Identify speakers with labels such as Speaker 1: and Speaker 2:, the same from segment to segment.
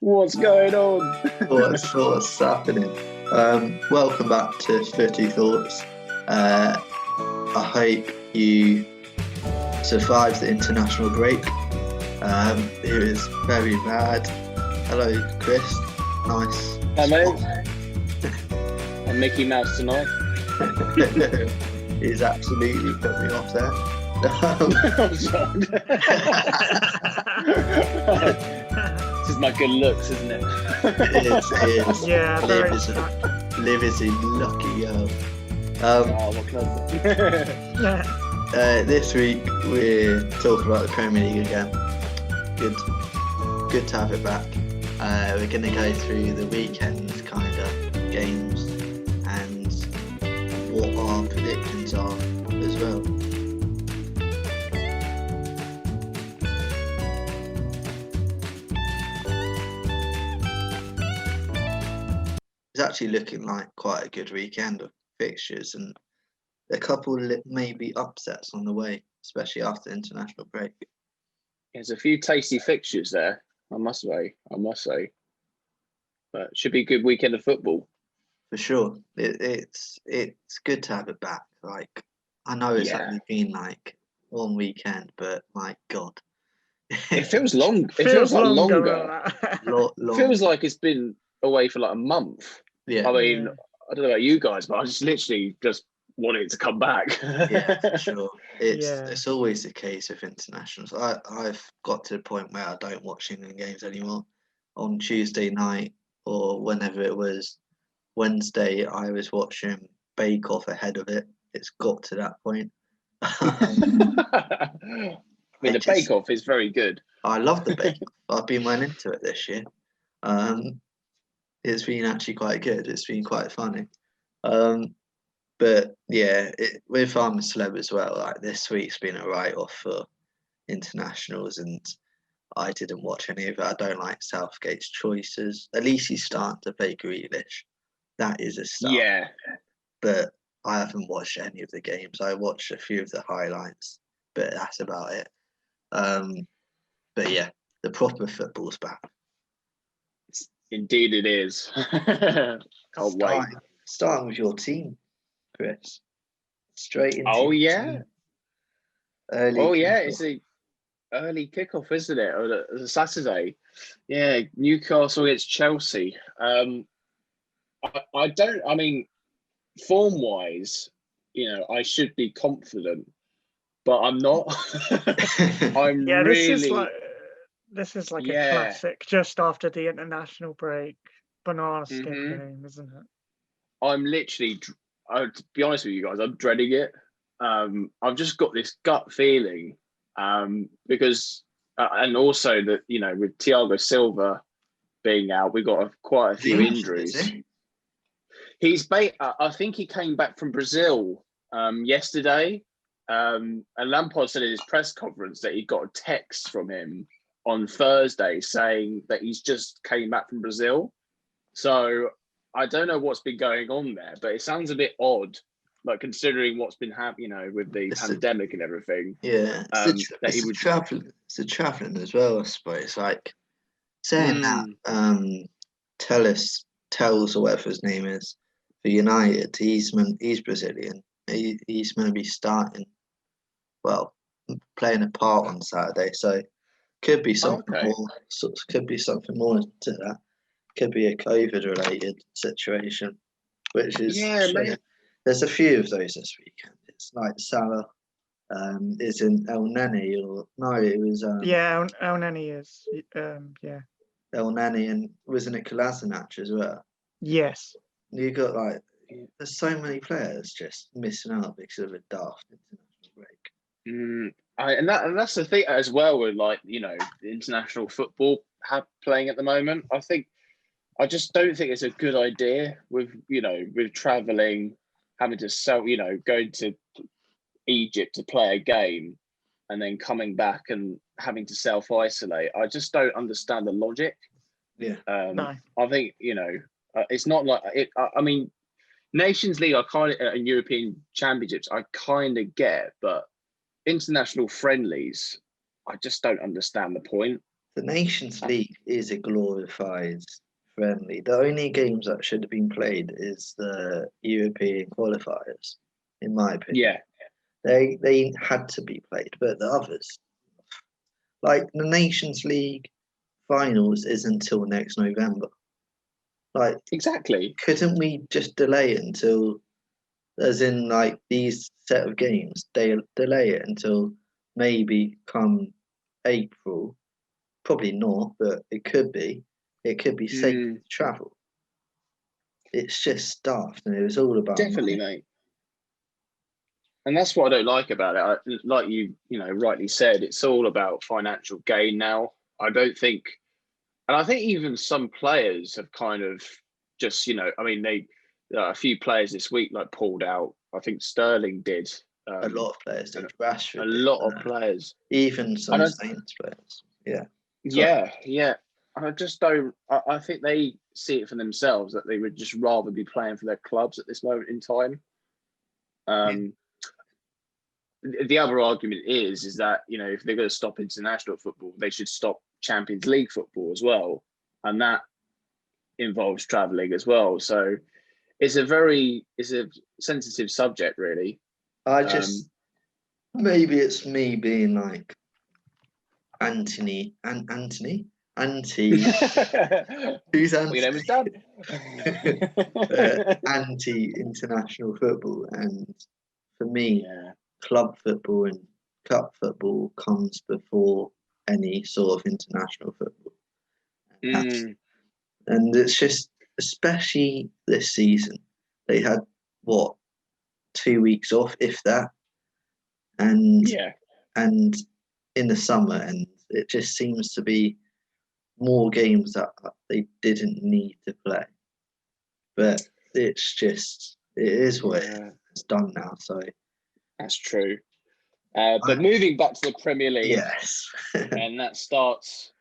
Speaker 1: What's going on?
Speaker 2: What's happening? Welcome back to Footy Thoughts. I hope you survived the international break. It was very bad. Hello, Chris. Nice.
Speaker 1: Hi, mate. I'm Mickey Mouse tonight.
Speaker 2: He's absolutely put me off there.
Speaker 1: I'm sorry. This is my good looks, isn't it?
Speaker 2: It is.
Speaker 3: Yeah, very
Speaker 2: Liv is a lucky girl.
Speaker 1: Oh, what can I say?
Speaker 2: This week we're talking about the Premier League again. Good to have it back. We're going to go through the weekend kind of games and what our predictions are as well. It's actually looking like quite a good weekend of fixtures and a couple maybe upsets on the way, especially after the international break.
Speaker 1: There's a few tasty fixtures there, I must say. But it should be a good weekend of football.
Speaker 2: For sure. It's good to have it back. Like, I know it's only been like one weekend, but my God.
Speaker 1: It feels long. It feels like longer. It feels like it's been away for like a month.
Speaker 2: Yeah.
Speaker 1: I mean, I don't know about you guys, but I just literally just wanted it to come back.
Speaker 2: Yeah, for sure. It's always the case with internationals. I've got to the point where I don't watch England games anymore. On Tuesday night or whenever it was, Wednesday, I was watching Bake Off ahead of it. It's got to that point.
Speaker 1: I mean, the Bake Off is very good.
Speaker 2: I love the Bake Off. I've been well into it this year. It's been actually quite good. It's been quite funny. But yeah, with I'm a Celeb as well, like this week's been a write-off for internationals, and I didn't watch any of it. I don't like Southgate's choices. At least he's starting to play Grealish. That is a start.
Speaker 1: Yeah.
Speaker 2: But I haven't watched any of the games. I watched a few of the highlights, but that's about it. But yeah, the proper football's back.
Speaker 1: Indeed it is. Can't wait.
Speaker 2: Starting with your team, Chris. Straight into
Speaker 1: team.
Speaker 2: Early
Speaker 1: it's a early kickoff, isn't it? Or a Saturday. Yeah, Newcastle against Chelsea. I mean, form-wise, I should be confident, but I'm not.
Speaker 3: This is like a classic just after the international break banana skin game, isn't it?
Speaker 1: I'm literally, to be honest with you guys, I'm dreading it. I've just got this gut feeling because, and also that, with Thiago Silva being out, we've got quite a few injuries. I think he came back from Brazil yesterday, and Lampard said in his press conference that he got a text from him on Thursday saying that he's just came back from Brazil. So I don't know what's been going on there, but it sounds a bit odd, like considering what's been happening, with the pandemic and everything.
Speaker 2: Yeah, it's the traveling as well, I suppose. Like saying that, tells or whatever his name is for United. He's Brazilian. He's going to be starting, playing a part on Saturday. So could be something more. Could be something more to that. Could be a COVID-related situation, which is there's a few of those this weekend. It's like Salah, is in El Neni or no, it was
Speaker 3: El Neni is
Speaker 2: El Neni, and wasn't it Kolasinac as well?
Speaker 3: Yes.
Speaker 2: You got there's so many players just missing out because of a daft international break.
Speaker 1: And that's the thing as well with international football playing at the moment. I just don't think it's a good idea with traveling, having to going to Egypt to play a game and then coming back and having to self-isolate. I just don't understand the logic.
Speaker 2: Yeah.
Speaker 3: No.
Speaker 1: I think, it's not like it. I mean, Nations League, and European Championships, I kind of get, but international friendlies, I just don't understand the point.
Speaker 2: the Nations League is a glorified friendly. The only games that should have been played is the European qualifiers, in my opinion.
Speaker 1: Yeah.
Speaker 2: They had to be played, but the others, like the Nations League finals, is until next November. Like,
Speaker 1: Exactly.
Speaker 2: couldn't we just delay it until, as in like these set of games, they delay it until maybe come April? Probably not, but it could be. It could be safe to travel. It's just stuffed, and it was all about
Speaker 1: Definitely,
Speaker 2: money.
Speaker 1: mate. And that's what I don't like about it. Like you rightly said, it's all about financial gain now. I don't think, and I think even some players have kind of just, I mean, a few players this week like pulled out. I think Sterling did.
Speaker 2: A lot of players did. Rashford
Speaker 1: A
Speaker 2: did.
Speaker 1: lot of players.
Speaker 2: Even some Saints players. Yeah.
Speaker 1: Yeah. I just don't. I think they see it for themselves that they would just rather be playing for their clubs at this moment in time. The other argument is that if they're going to stop international football, they should stop Champions League football as well, and that involves travelling as well. So it's a sensitive subject, really.
Speaker 2: Maybe it's me being like anti. Who's anti?
Speaker 1: Your name was Dan.
Speaker 2: Anti-international football, and for me, club football and cup football comes before any sort of international football. And it's just, especially this season, they had 2 weeks off, if that, and in the summer, and it just seems to be more games that they didn't need to play. But it is what it's done now. So
Speaker 1: that's true. But moving back to the Premier League,
Speaker 2: yes,
Speaker 1: and that starts,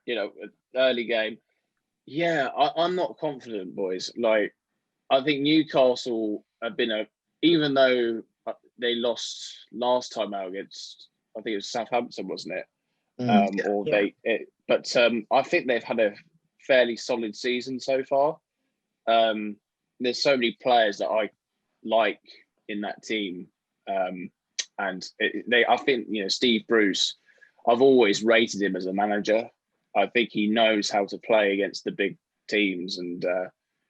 Speaker 1: early game. Yeah, I'm not confident, boys. Like, I think Newcastle have been even though they lost last time out against, I think it was Southampton, wasn't it? But I think they've had a fairly solid season so far. There's so many players that I like in that team, and I think Steve Bruce, I've always rated him as a manager. I think he knows how to play against the big teams, and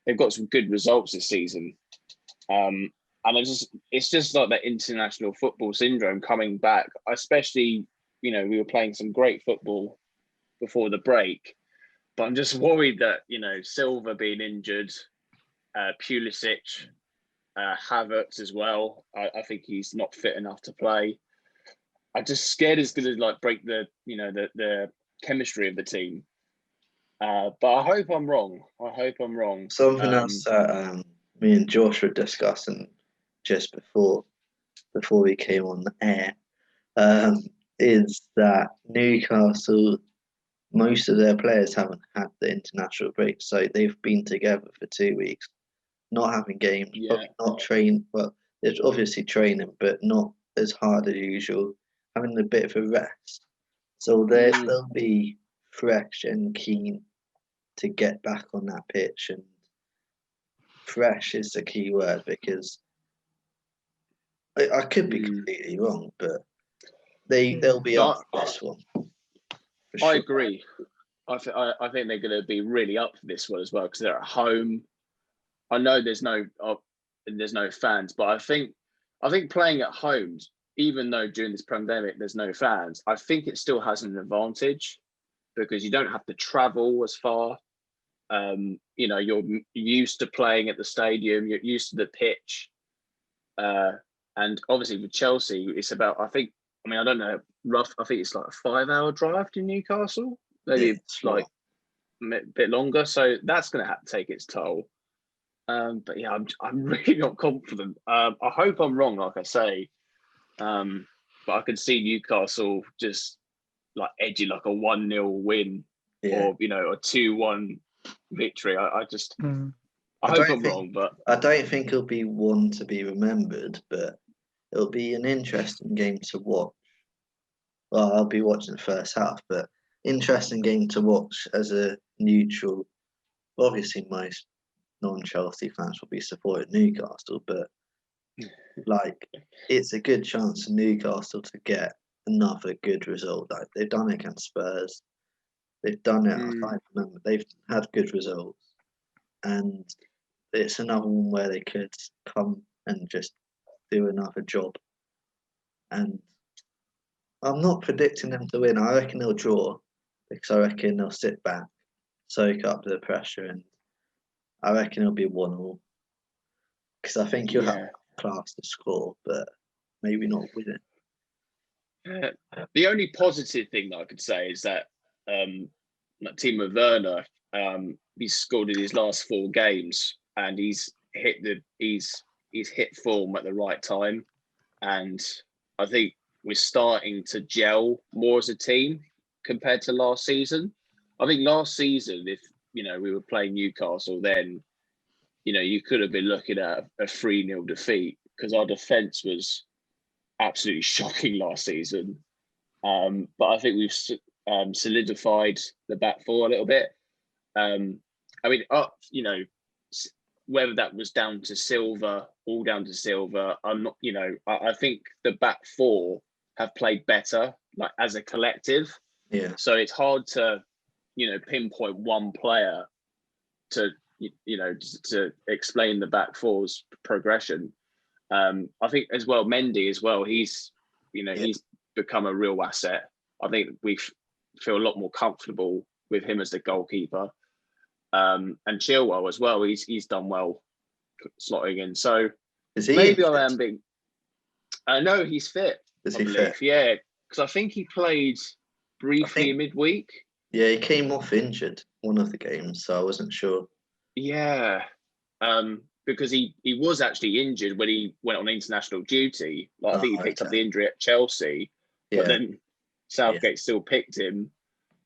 Speaker 1: they've got some good results this season. And it's just like that international football syndrome coming back, especially, we were playing some great football before the break, but I'm just worried that, Silva being injured, Pulisic, Havertz as well. I think he's not fit enough to play. I'm just scared it's going to break the chemistry of the team. But I hope I'm wrong.
Speaker 2: Something else that me and Josh were discussing just before we came on the air is that Newcastle, most of their players haven't had the international break, so they've been together for 2 weeks, not having games, probably not trained. Well, there's obviously training, but not as hard as usual, having a bit of a rest. So they'll be fresh and keen to get back on that pitch, and fresh is the key word, because I could be completely wrong, but they'll be up for this one.
Speaker 1: Sure. I agree. I think they're going to be really up for this one as well, because they're at home. I know there's no fans, but I think playing at home, even though during this pandemic there's no fans, I think it still has an advantage, because you don't have to travel as far. You're used to playing at the stadium, you're used to the pitch, and obviously with Chelsea, it's about, I don't know, I think it's like a 5-hour drive to Newcastle, maybe it's like a bit longer, so that's going to have to take its toll. But yeah, I'm really not confident. I hope I'm wrong, like I say, but I could see Newcastle just edging a 1-0 win, or a 2-1 victory. I hope I'm wrong, but
Speaker 2: I don't think it'll be one to be remembered, but it'll be an interesting game to watch. Well, I'll be watching the first half, but interesting game to watch as a neutral. Obviously, most non-Chelsea fans will be supporting Newcastle, but like it's a good chance for Newcastle to get another good result. Like they've done it against Spurs, they've done it. I can't remember. They've had good results, and it's another one where they could come and just do another job. And I'm not predicting them to win. I reckon they'll draw because I reckon they'll sit back, soak up the pressure, and I reckon it'll be 1-1. Because I think you'll have class to score, but maybe not win it.
Speaker 1: The only positive thing that I could say is that Timo Werner, he's scored in his last 4 games, and he's hit form at the right time, and I think we're starting to gel more as a team compared to last season. I think last season, if we were playing Newcastle, then you could have been looking at a 3-0 defeat because our defence was absolutely shocking last season. But I think we've solidified the back four a little bit. Whether that was down to Silva, all down to Silva, I'm not. I think the back four have played better, like as a collective.
Speaker 2: Yeah.
Speaker 1: So it's hard to, pinpoint one player to explain the back four's progression. I think as well, Mendy as well. He's become a real asset. I think we feel a lot more comfortable with him as the goalkeeper. And Chilwell as well. He's done well slotting in. So maybe I am being. No, he's fit.
Speaker 2: Is he fit?
Speaker 1: Yeah, because I think he played briefly midweek.
Speaker 2: Yeah, he came off injured one of the games, so I wasn't sure.
Speaker 1: Yeah, because he was actually injured when he went on international duty. I think he picked up the injury at Chelsea, but then Southgate still picked him.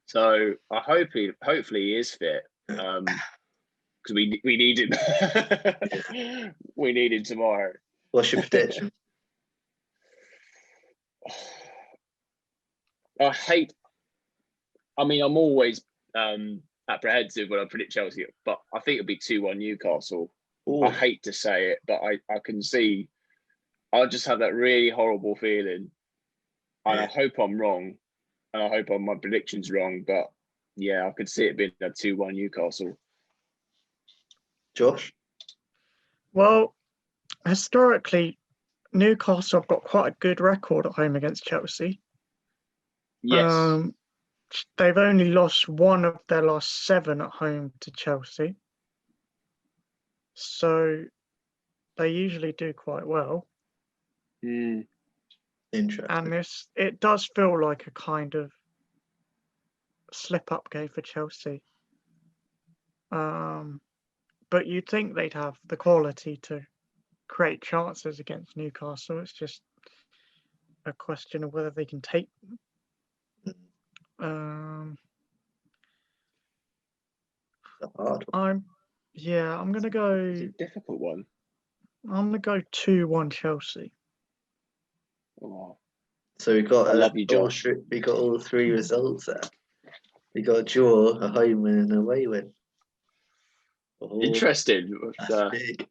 Speaker 1: So I hopefully he is fit. Because we need him. We need him tomorrow.
Speaker 2: What's your prediction?
Speaker 1: I'm always apprehensive when I predict Chelsea, but I think it'll be 2-1 Newcastle. Ooh. I hate to say it, but I can see. I just have that really horrible feeling, and I hope I'm wrong, and I hope my prediction's wrong. But yeah, I could see it being a 2-1 Newcastle.
Speaker 2: Josh?
Speaker 3: Well, historically, Newcastle have got quite a good record at home against Chelsea.
Speaker 1: Yes.
Speaker 3: They've only lost 1 of their last 7 at home to Chelsea. So they usually do quite well.
Speaker 2: Interesting.
Speaker 3: And it does feel like a kind of slip-up game for Chelsea. But you'd think they'd have the quality to create chances against Newcastle. It's just a question of whether they can take them. I'm going to go.
Speaker 1: It's a difficult one.
Speaker 3: I'm going to go 2-1 Chelsea.
Speaker 1: Oh.
Speaker 2: So we got.
Speaker 1: I love you, Josh.
Speaker 2: We got all 3 results there. We got a draw, a home win, and an away win.
Speaker 1: Oh, interesting.
Speaker 2: That's big.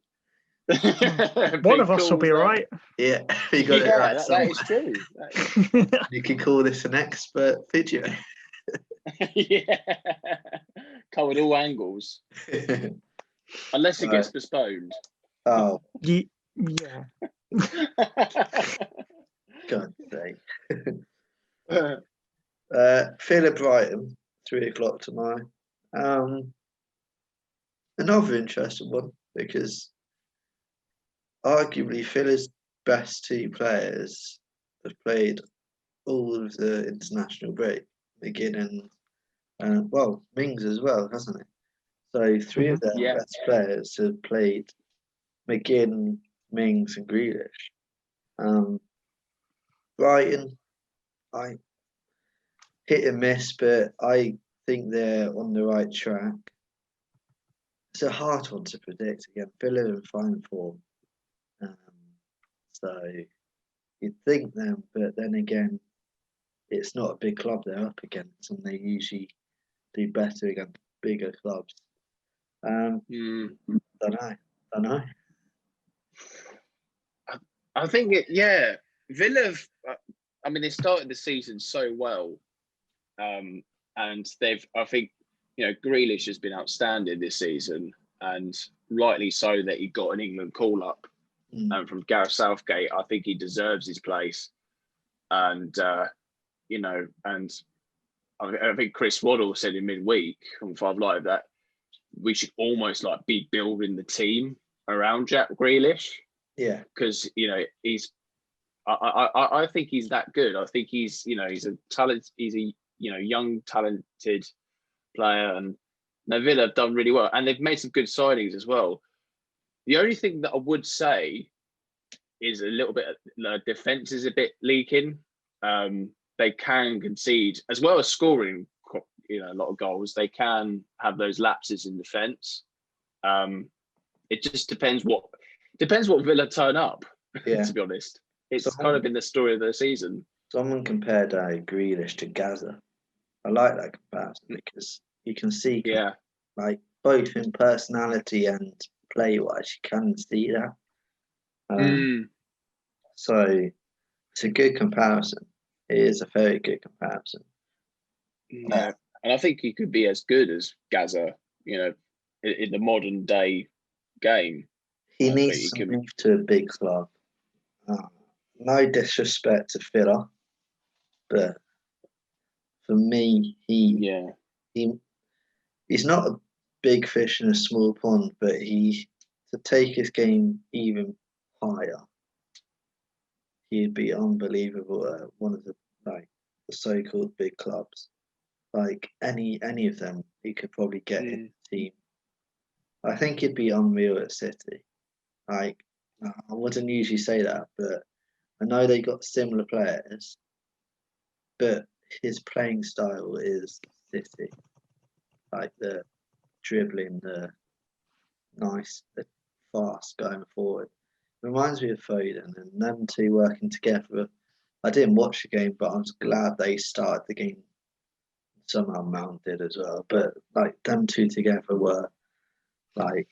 Speaker 3: One of us will be right.
Speaker 2: Yeah, we got it right.
Speaker 1: That is true.
Speaker 2: You can call this an expert video.
Speaker 1: Yeah, covered all angles, unless it gets postponed.
Speaker 2: Oh,
Speaker 3: yeah.
Speaker 2: God's sake. Villa Brighton, 3:00 tomorrow. Another interesting one because arguably Villa's best 2 players have played all of the international break, beginning Mings as well, hasn't he? So 3 of their best players have played McGinn, Mings, and Grealish. Brighton, I hit and miss, but I think they're on the right track. It's a hard one to predict again. Villa in fine form, so you'd think them, but then again, it's not a big club they're up against, and they usually do better against bigger clubs. Don't know.
Speaker 1: I think Villa. I mean, they started the season so well, and I think, Grealish has been outstanding this season, and rightly so that he got an England call up from Gareth Southgate. I think he deserves his place, and and I think Chris Waddle said in midweek on 5 Live that we should almost be building the team around Jack Grealish.
Speaker 2: Yeah,
Speaker 1: because he's. I think he's that good. I think he's a talent. He's a young talented player, and Villa have done really well, and they've made some good signings as well. The only thing that I would say is a little bit the defense is a bit leaking. They can concede as well as scoring, a lot of goals. They can have those lapses in defense. It just depends what Villa turn up.
Speaker 2: Yeah.
Speaker 1: To be honest, it's kind of been the story of the season.
Speaker 2: Someone compared Grealish to Gaza. I like that comparison because you can see, both in personality and play-wise, you can see that. So it's a good comparison. It is a very good comparison.
Speaker 1: Yeah, and I think he could be as good as Gaza, in the modern day game.
Speaker 2: He needs to move to a big club. No disrespect to Villa, but for me, he's not a big fish in a small pond, but to take his game even higher, he'd be unbelievable at one of the so-called big clubs. Like any of them, he could probably get in the team. I think he'd be unreal at City. I wouldn't usually say that, but I know they got similar players, but his playing style is City. Like the dribbling, the nice, the fast going forward. Reminds me of Foden, and them two working together. I didn't watch the game, but I was glad they started the game. Somehow Mount did as well, but them two together were I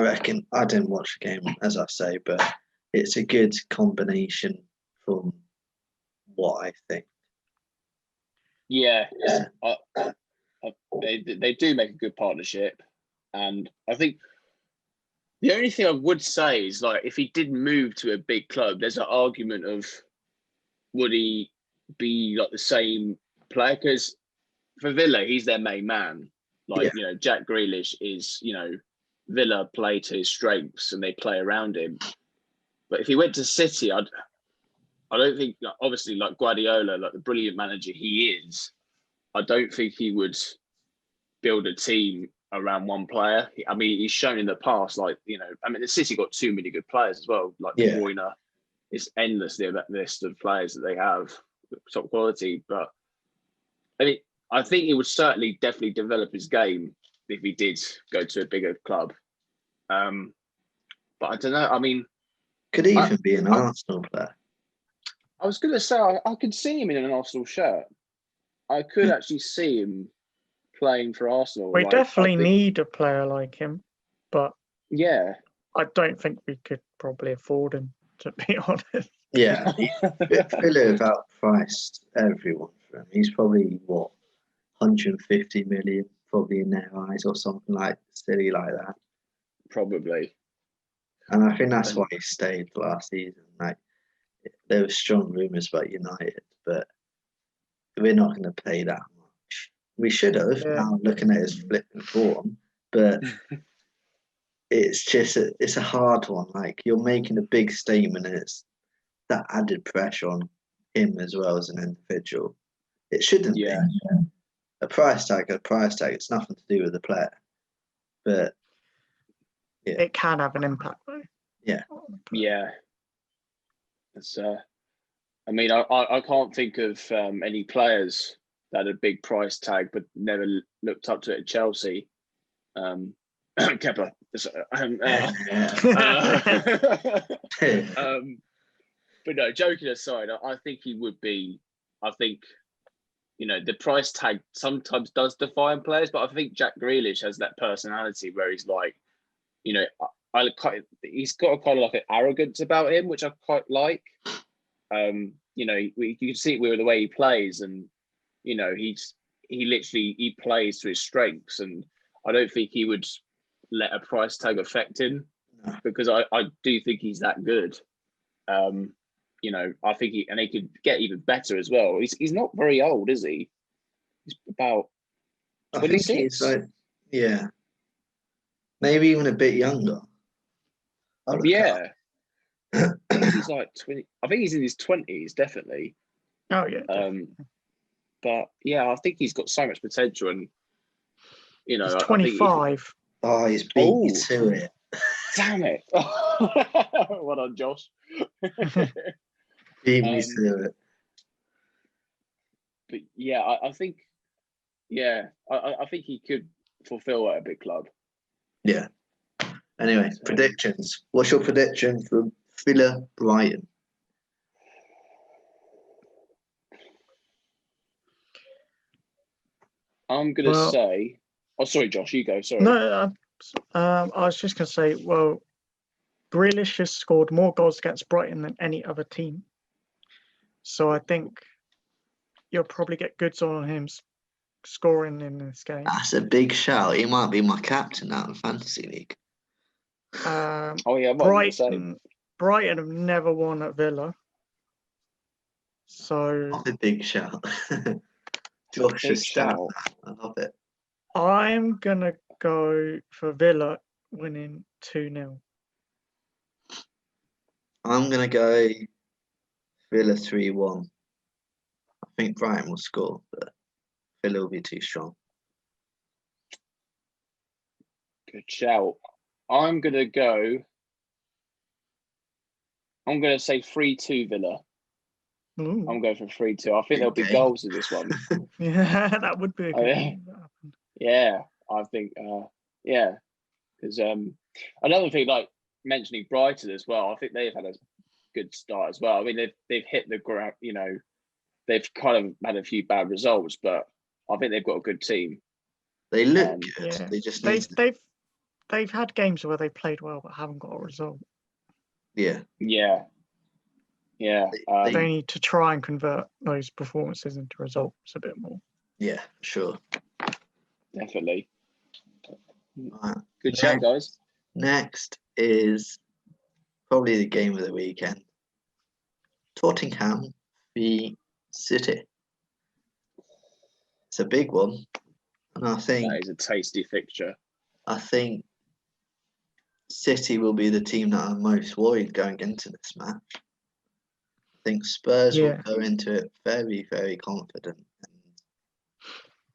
Speaker 2: reckon. I didn't watch the game, as I say, but it's a good combination from what I think.
Speaker 1: Yeah. They do make a good partnership, and I think the only thing I would say is if he did move to a big club, there's an argument of would he be the same player? Because for Villa, he's their main man. Jack Grealish is Villa play to his strengths and they play around him. But if he went to City, I don't think, obviously, Guardiola, the brilliant manager he is, I don't think he would build a team around one player. I mean, he's shown in the past, the City got too many good players as well. De Bruyne, it's endless, that list of players that they have, top quality. But I think he would definitely develop his game if he did go to a bigger club. But I don't know. I mean,
Speaker 2: could even be an Arsenal player.
Speaker 1: I was going to say I could see him in an Arsenal shirt. I could actually see him playing for Arsenal.
Speaker 3: We definitely need a player like him, but
Speaker 1: yeah,
Speaker 3: I don't think we could probably afford him, to be honest.
Speaker 2: Yeah, Villa have outpriced everyone for him. He's probably 150 million, probably in their eyes, or something silly like that.
Speaker 1: Probably.
Speaker 2: And I think that's why he stayed last season. There were strong rumours about United, but we're not going to pay that much. We should have, now looking at his flipping form, but it's just it's a hard one. You're making a big statement, and it's that added pressure on him as well as an individual. It shouldn't be. A price tag. It's nothing to do with the player, but
Speaker 3: it can have an impact though.
Speaker 1: Yeah. It's I mean, I can't think of any players that had a big price tag but never looked up to it at Chelsea. Kepler. But no, joking aside, I think he would be I think, the price tag sometimes does define players, but I think Jack Grealish has that personality where he's like, he's got a kind of like an arrogance about him, which I quite like. You can see it with the way he plays, and he plays to his strengths, and I don't think he would let a price tag affect him, because I do think he's that good. I think he could get even better as well. He's not very old, is he? He's about 26.
Speaker 2: I think he's like, yeah, maybe even a bit younger.
Speaker 1: Yeah. He's like 20. I think he's in his 20s, definitely.
Speaker 3: Oh yeah.
Speaker 1: But yeah, I think he's got so much potential, and
Speaker 3: he's 25.
Speaker 2: He's beat you to it.
Speaker 1: Damn it! Well done, Josh.
Speaker 2: Beat me to it.
Speaker 1: But yeah, I think, I think he could fulfill at a big club.
Speaker 2: Yeah. Anyway, predictions. What's your prediction for Villa Brighton?
Speaker 1: I'm going to say... Oh, sorry, Josh, you go. Sorry.
Speaker 3: No, I was just going to say, well, Grealish has scored more goals against Brighton than any other team. So I think you'll probably get goods on him scoring in this game.
Speaker 2: That's a big shout. He might be my captain now in Fantasy League.
Speaker 3: Brighton have never won at Villa. So
Speaker 2: Not a big shout. Josh is shout. I love it.
Speaker 3: I'm gonna go for Villa winning 2-0.
Speaker 2: I'm gonna go Villa 3-1. I think Brighton will score, but Villa will be too strong.
Speaker 1: Good shout. I'm gonna say 3-2 Villa.
Speaker 3: Ooh.
Speaker 1: I'm going for 3-2. I think there'll be goals in this one.
Speaker 3: Yeah, that would be a good game.
Speaker 1: Yeah, I think, because another thing, like mentioning Brighton as well, I think they've had a good start as well. I mean, they've hit the ground, they've kind of had a few bad results, but I think they've got a good team.
Speaker 2: They look good.
Speaker 3: Yeah.
Speaker 2: They just
Speaker 3: they've had games where they played well but haven't got a result.
Speaker 2: Yeah.
Speaker 3: They need to try and convert those performances into results a bit more.
Speaker 2: Yeah, sure.
Speaker 1: Definitely.
Speaker 2: Right.
Speaker 1: Good shout, guys.
Speaker 2: Next is probably the game of the weekend. Tottenham v City. It's a big one. And I think
Speaker 1: that is a tasty fixture.
Speaker 2: I think City will be the team that I'm most worried going into this match. I think Spurs will go into it very, very confident and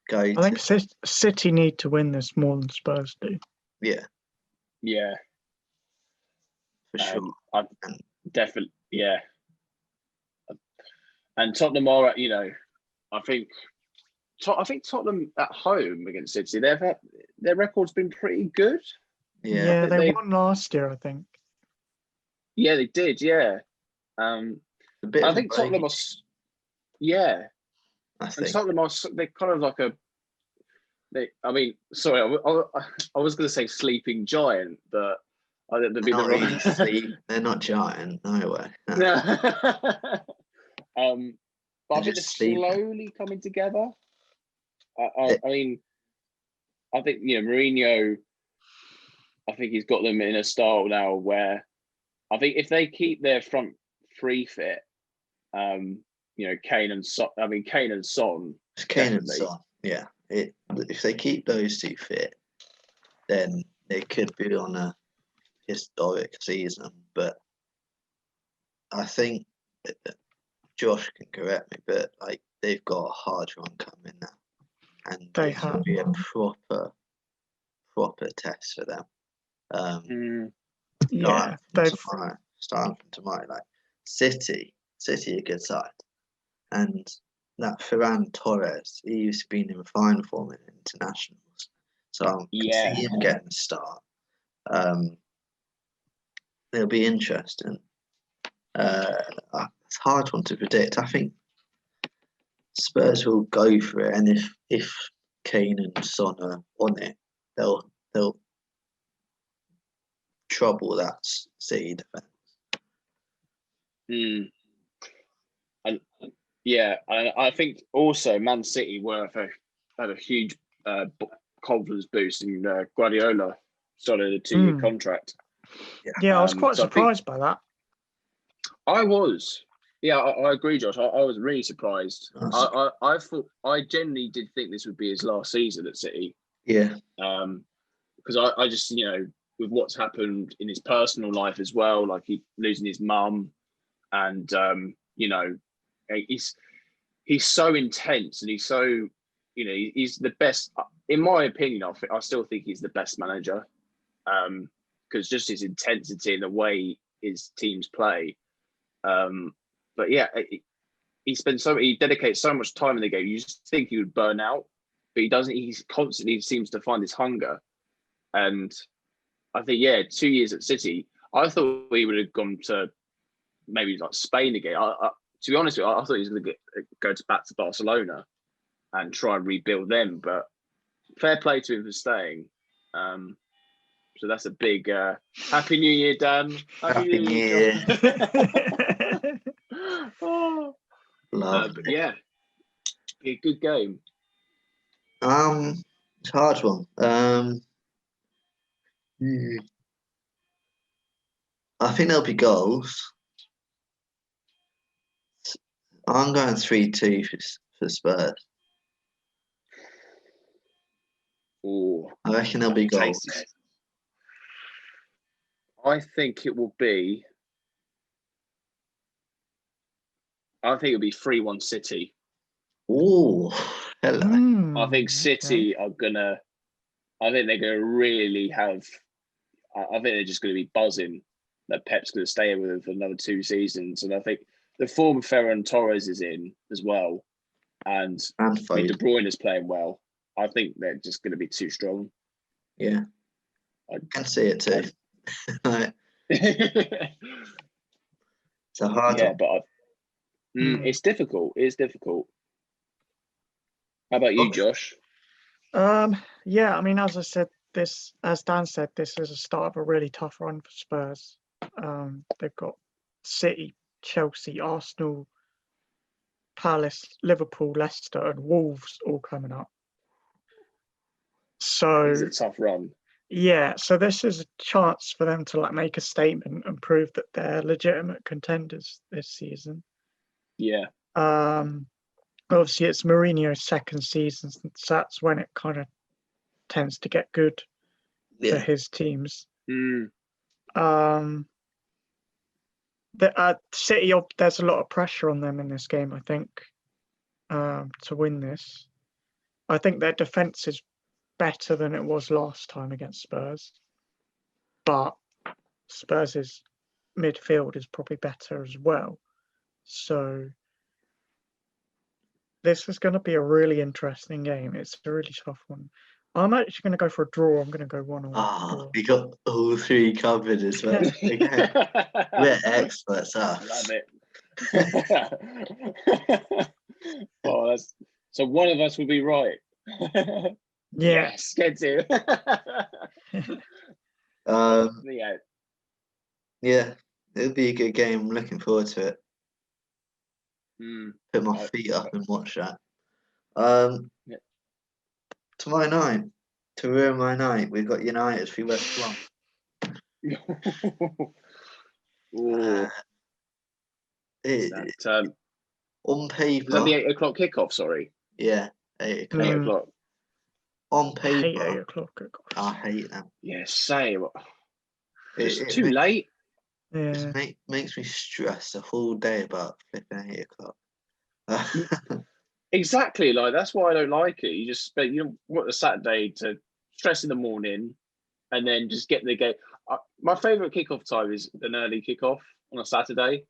Speaker 3: I think City need to win this more than Spurs do.
Speaker 2: Yeah.
Speaker 1: Yeah.
Speaker 2: For sure.
Speaker 1: Definitely, yeah. And Tottenham are, I think Tottenham at home against City, their record's been pretty good.
Speaker 3: Yeah, they won last year, I think.
Speaker 1: Yeah, they did. Yeah, I think Tottenham are. Yeah, and Tottenham are. They're kind of like sorry, I was going to say sleeping giant, but I think
Speaker 2: they're not giant. No way.
Speaker 1: No. But I think they're slowly coming together. I mean, I think Mourinho. I think he's got them in a style now where I think if they keep their front three fit, Kane and Son. I mean, Kane and Son.
Speaker 2: Kane and Son. Yeah. If they keep those two fit, then they could be on a historic season. But I think Josh can correct me, but they've got a hard run coming now, and it will be a proper test for them. Starting from tomorrow, City a good side, and that Ferran Torres, he's been in fine form in internationals, so I can see him getting a start. It'll be interesting. It's a hard one to predict. I think Spurs will go for it, and if Kane and Son are on it, they'll trouble that City defence.
Speaker 1: And yeah, I think also Man City had a huge confidence boost in Guardiola started a 2-year contract.
Speaker 3: Yeah, I was quite surprised by that.
Speaker 1: I was. Yeah, I agree, Josh. I was really surprised. I thought I genuinely did think this would be his last season at City.
Speaker 2: Yeah.
Speaker 1: Because I just with what's happened in his personal life as well, like he losing his mum, and he's so intense and he's so he's the best in my opinion. I still think he's the best manager. Because just his intensity and the way his teams play. But yeah, he dedicates so much time in the game. You just think he would burn out, but he doesn't. He constantly seems to find his hunger. And I think, 2 years at City, I thought he would have gone to maybe like Spain again. To be honest with you, I thought he was going to go back to Barcelona and try and rebuild them. But fair play to him for staying. So that's a big Happy New Year, Dan.
Speaker 2: Happy New Year.
Speaker 1: But yeah, be a good game.
Speaker 2: It's a hard one. I think there'll be goals. I'm going 3-2 for Spurs.
Speaker 1: Ooh,
Speaker 2: I reckon there'll be goals.
Speaker 1: tasty. I think it will be. I think it'll be 3-1 City.
Speaker 2: Ooh, hello.
Speaker 1: I think City are gonna. I think they're gonna really have. I think they're just gonna be buzzing that Pep's gonna stay with them for another 2 seasons, and I think the form Ferran Torres is in as well, and De Bruyne is playing well. I think they're just gonna be too strong.
Speaker 2: Yeah, I can see it too. It's a hard one.
Speaker 1: But it's difficult. It's difficult. How about you, Josh?
Speaker 3: Yeah, I mean, as I said, as Dan said, this is a start of a really tough run for Spurs. They've got City, Chelsea, Arsenal, Palace, Liverpool, Leicester, and Wolves all coming up. So
Speaker 1: it's a tough run.
Speaker 3: Yeah, so this is a chance for them to make a statement and prove that they're legitimate contenders this season.
Speaker 1: Yeah.
Speaker 3: Obviously, it's Mourinho's second season, so that's when it kind of tends to get good for his teams. City, there's a lot of pressure on them in this game, I think, to win this. I think their defence is better than it was last time against Spurs, but Spurs' midfield is probably better as well. So this is going to be a really interesting game. It's a really tough one. I'm actually going to go for a draw. I'm going to go 1-1.
Speaker 2: We got all 3 covered as well. Okay. We're experts, us.
Speaker 1: Love it. So one of us will be right.
Speaker 3: Yeah.
Speaker 1: Yes, get to.
Speaker 2: Yeah, it'll be a good game. I'm looking forward to it. Put my feet up and watch that. Tomorrow night, to ruin my night, we've got United v West Brom. On paper.
Speaker 1: Is that the 8 o'clock kickoff? Sorry.
Speaker 2: Yeah, 8 o'clock.
Speaker 1: 8 o'clock.
Speaker 2: On paper.
Speaker 3: I hate 8 o'clock kickoffs.
Speaker 2: I hate them.
Speaker 1: Yeah, same. It's too late.
Speaker 2: Yeah. It makes me stress the whole day about flipping 8 o'clock.
Speaker 1: Exactly, that's why I don't like it. You just spend, what a Saturday to stress in the morning, and then just get in the game. My favourite kickoff time is an early kickoff on a Saturday.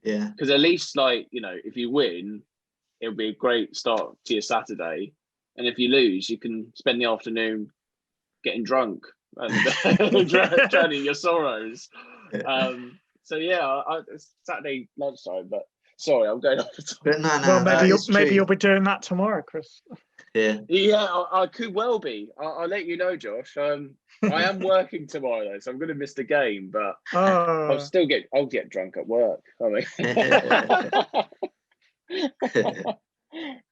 Speaker 2: Yeah,
Speaker 1: because at least if you win, it'll be a great start to your Saturday, and if you lose, you can spend the afternoon getting drunk and drowning your sorrows. So yeah, Saturday lunchtime, but Sorry, I'm going off the top.
Speaker 2: But no,
Speaker 3: Well, maybe
Speaker 2: it's
Speaker 3: maybe
Speaker 2: true.
Speaker 3: you'll be doing that tomorrow, Chris.
Speaker 2: Yeah.
Speaker 1: Yeah, I could well be. I'll let you know, Josh. I am working tomorrow though, so I'm going to miss the game. But I'll get drunk at work. I mean,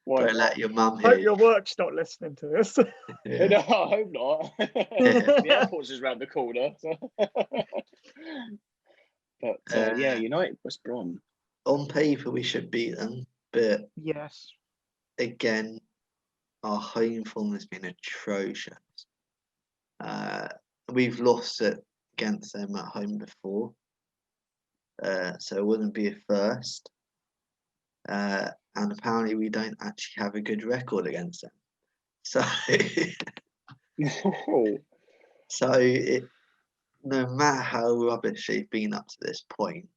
Speaker 1: why
Speaker 2: Don't
Speaker 1: not?
Speaker 2: let your mum
Speaker 3: Hope
Speaker 2: hear
Speaker 3: your work's not listening to this.
Speaker 2: you.
Speaker 1: No, I hope not. The airport's just around the corner. So. But yeah, United West Brom.
Speaker 2: On paper, we should beat them, but
Speaker 3: Yes.
Speaker 2: again, our home form has been atrocious. We've lost it against them at home before, so it wouldn't be a first. And apparently, we don't actually have a good record against them. So, no matter how rubbish they've been up to this point,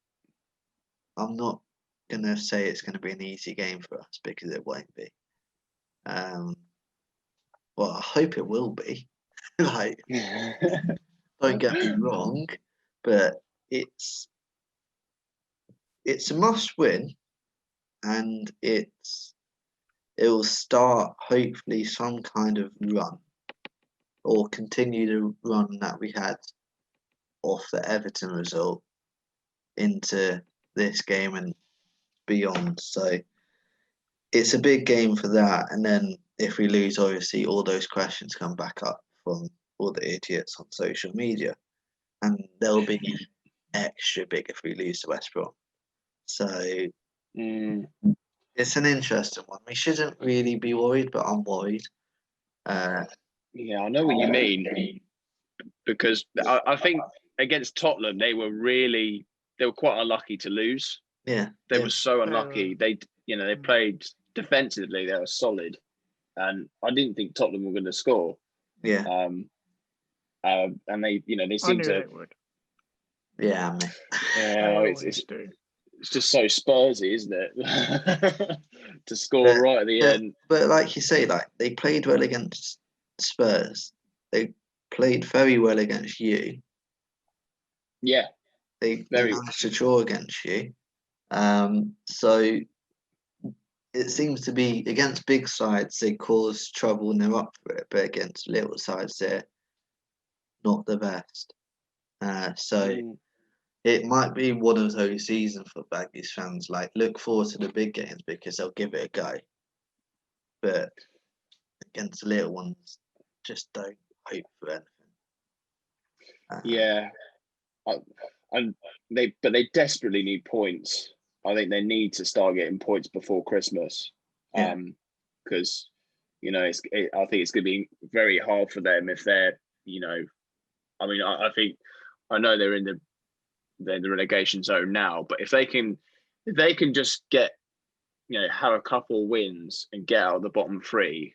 Speaker 2: I'm not gonna say it's gonna be an easy game for us because it won't be. Well, I hope it will be. Like, don't get me wrong, but it's a must win, and it will start hopefully some kind of run or continue the run that we had off the Everton result into this game and beyond. So it's a big game for that. And then if we lose, obviously all those questions come back up from all the idiots on social media, and they'll be extra big if we lose to West Brom. So it's an interesting one. We shouldn't really be worried, but I'm worried.
Speaker 1: Yeah, I know what you mean, because I think against Tottenham they were quite unlucky to lose.
Speaker 2: Yeah,
Speaker 1: they were so unlucky. They played defensively, they were solid, and I didn't think Tottenham were going to score.
Speaker 2: Yeah.
Speaker 1: And they seem to.
Speaker 3: They would.
Speaker 2: Yeah, man.
Speaker 1: Yeah, it's just so Spursy, isn't it? To score right at the end.
Speaker 2: But like you say, like they played well against Spurs. They played very well against you.
Speaker 1: Yeah.
Speaker 2: They managed to draw against you. So it seems to be against big sides they cause trouble and they're up for it, but against little sides they're not the best. It might be one of those seasons for Baggies fans. Like, look forward to the big games because they'll give it a go. But against the little ones, just don't hope for anything.
Speaker 1: Yeah, and they desperately need points. I think they need to start getting points before Christmas, because I think it's going to be very hard for them if they're I mean I think I know they're in the relegation zone now, but if they can just get have a couple wins and get out of the bottom three,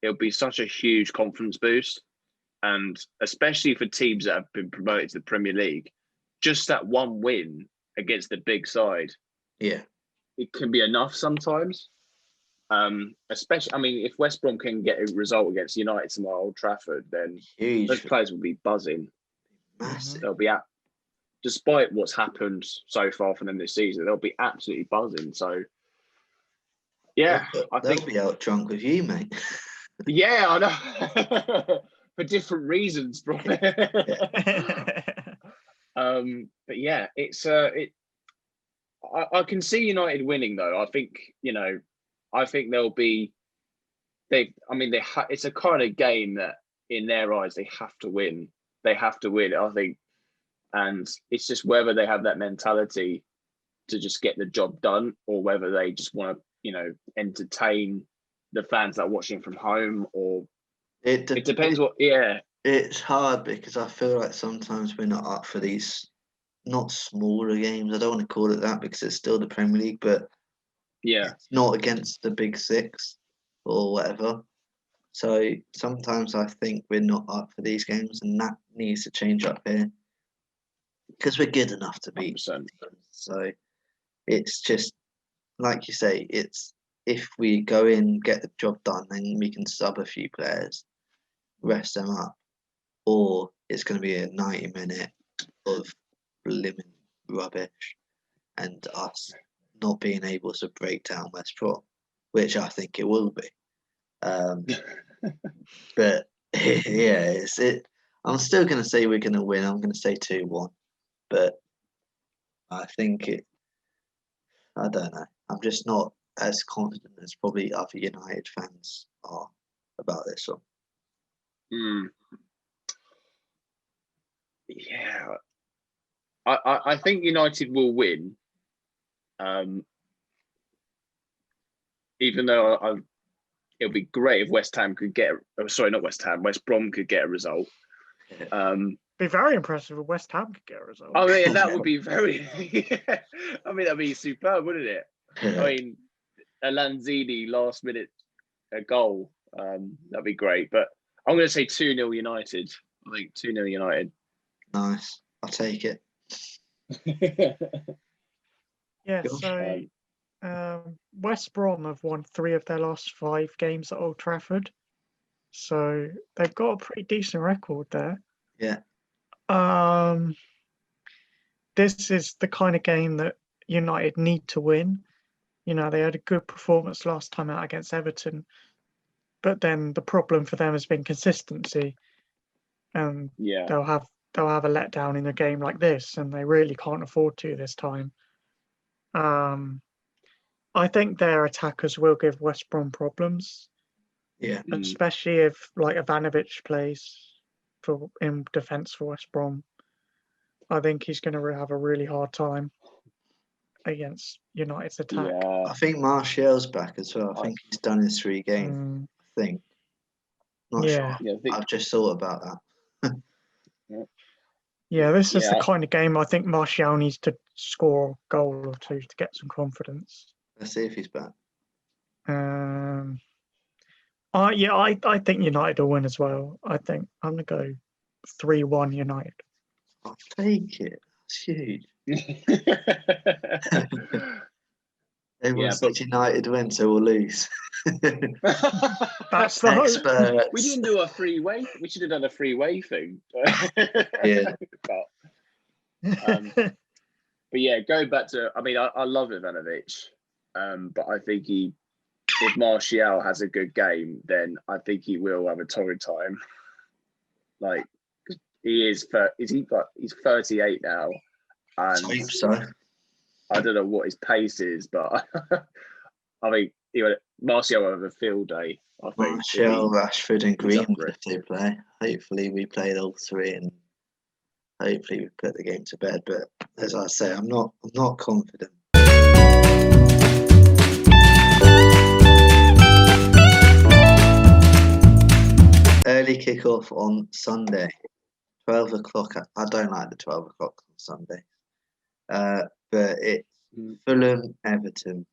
Speaker 1: it'll be such a huge confidence boost. And especially for teams that have been promoted to the Premier League, just that one win against the big side, it can be enough sometimes. Especially, I mean, if West Brom can get a result against United tomorrow at Old Trafford, then those players will be buzzing.
Speaker 2: Massive.
Speaker 1: They'll be despite what's happened so far for them this season, they'll be absolutely buzzing. So, yeah,
Speaker 2: they'll be out drunk with you, mate.
Speaker 1: Yeah, I know. For different reasons, bro. But yeah, it's I can see United winning though. I think they'll be. It's a kind of game that, in their eyes, they have to win. They have to win. I think, and it's just whether they have that mentality to just get the job done, or whether they just want to, entertain the fans that are watching from home, or it depends.
Speaker 2: It's hard because I feel like sometimes we're not up for these, not smaller games. I don't want to call it that because it's still the Premier League, but it's not against the big six or whatever. So sometimes I think we're not up for these games, and that needs to change up here because we're good enough to beat
Speaker 1: 100%.
Speaker 2: teams. So it's just like you say, it's if we go in, get the job done, then we can sub a few players, rest them up, or it's going to be a 90-minute of blimmin' rubbish and us not being able to break down West Brom, which I think it will be. But yeah, I'm still going to say we're going to win. I'm going to say 2-1, but I think I don't know. I'm just not as confident as probably other United fans are about this one.
Speaker 1: Yeah, I think United will win. Even though it'll be great if West Ham could get. Sorry, not West Ham. West Brom could get a result.
Speaker 3: Be very impressive if West Ham could get a result.
Speaker 1: I mean, that would be very. I mean, that'd be superb, wouldn't it? I mean, a Lanzini last minute goal. That'd be great. But I'm going to say 2-0 United. I think 2-0 United.
Speaker 2: Nice. I'll take it.
Speaker 3: Yeah, so West Brom have won 3 of their last 5 games at Old Trafford. So they've got a pretty decent record there.
Speaker 2: Yeah.
Speaker 3: This is the kind of game that United need to win. You know, they had a good performance last time out against Everton, but then the problem for them has been consistency. And they'll have a letdown in a game like this, and they really can't afford to this time. I think their attackers will give West Brom problems.
Speaker 2: Yeah.
Speaker 3: Especially if like Ivanovic plays in defence for West Brom. I think he's going to have a really hard time against United's attack.
Speaker 1: Yeah.
Speaker 2: I think Martial's back as well. I think he's done his 3 games. I think. Not sure.
Speaker 1: Yeah,
Speaker 2: I've just thought about that.
Speaker 3: Yeah, this is the kind of game I think Martial needs to score a goal or 2 to get some confidence.
Speaker 2: Let's see if he's back.
Speaker 3: I think United will win as well. I think I'm going to go 3-1 United.
Speaker 2: I'll take it. That's huge. Everyone says United win, so we'll lose.
Speaker 3: That's the
Speaker 2: Experts.
Speaker 1: We didn't do a free-way. We should have done a free-way thing.
Speaker 2: Yeah.
Speaker 1: But yeah, going back to, I mean, I love Ivanovic, but I think if Martial has a good game, then I think he will have a torrid time. Like, he's 38 now, and
Speaker 2: I hope so.
Speaker 1: I don't know what his pace is, but I mean, Martial will have a field day. I think
Speaker 2: Martial, Rashford, and Greenwood if they play. Hopefully, we played all 3, and hopefully we put the game to bed. But as I say, I'm not confident. Early kickoff on Sunday, 12 o'clock. I don't like the 12 o'clock on Sunday, but it's Fulham Everton.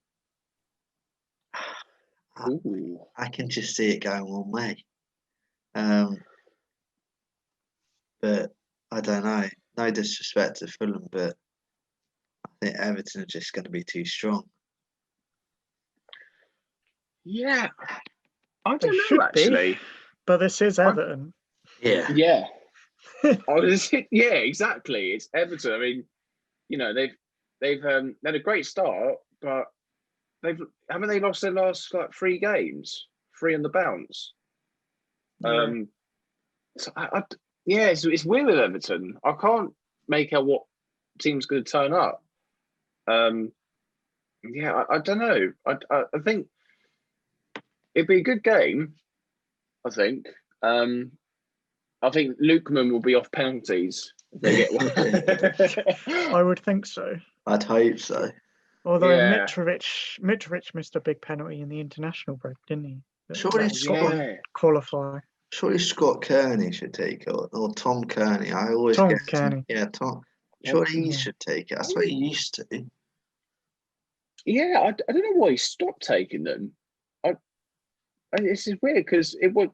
Speaker 2: I can just see it going one way. But I don't know. No disrespect to Fulham, but I think Everton are just going to be too strong.
Speaker 1: Yeah, I don't know actually.
Speaker 3: But this is Everton.
Speaker 2: Yeah.
Speaker 1: Yeah. Yeah, exactly. It's Everton. I mean, you know, they've had a great start, but haven't they lost their last 3 games, 3 on the bounce.
Speaker 3: Yeah.
Speaker 1: So it's weird with Everton. I can't make out what team's going to turn up. Yeah, I don't know. I think it'd be a good game. I think. I think Lukman will be off penalties if they get one.
Speaker 3: I would think so.
Speaker 2: I'd hope so.
Speaker 3: Although Mitrovic missed a big penalty in the international break, didn't he?
Speaker 2: Surely
Speaker 3: Scotland qualify.
Speaker 2: Surely Scott Kearney should take it, or Tom Kearney. I always
Speaker 3: Tom
Speaker 2: get
Speaker 3: Kearney.
Speaker 2: Yeah, Tom. Surely he should take it. That's what he used to.
Speaker 1: Yeah, I don't know why he stopped taking them. This is weird because it would.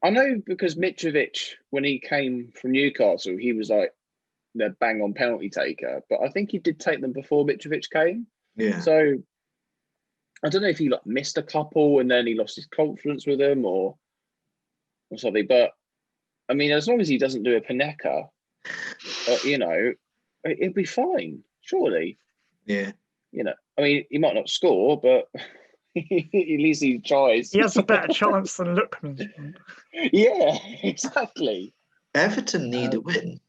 Speaker 1: I know because Mitrovic, when he came from Newcastle, he was like the bang on penalty taker. But I think he did take them before Mitrovic came.
Speaker 2: Yeah.
Speaker 1: So I don't know if he missed a couple and then he lost his confidence with them or something. But I mean, as long as he doesn't do a Panenka, you know, it'd be fine, surely.
Speaker 2: Yeah.
Speaker 1: you know, I mean, he might not score, but at least he tries.
Speaker 3: He has a better chance than Lookman's one.
Speaker 1: Yeah, exactly.
Speaker 2: Everton need a win.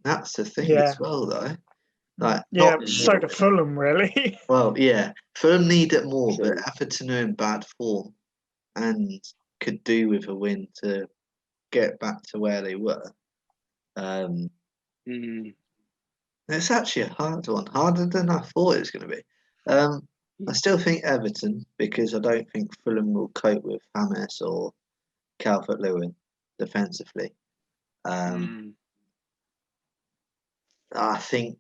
Speaker 2: That's the thing
Speaker 3: Yeah.
Speaker 2: as well, though. Like,
Speaker 3: Yeah,
Speaker 2: not
Speaker 3: so do Fulham, really.
Speaker 2: well, yeah, Fulham need it more,
Speaker 1: True.
Speaker 2: but Everton are in bad form and could do with a win to get back to where they were. It's actually a hard one, harder than I thought it was going to be. I still think Everton, because I don't think Fulham will cope with James or Calvert-Lewin defensively. I think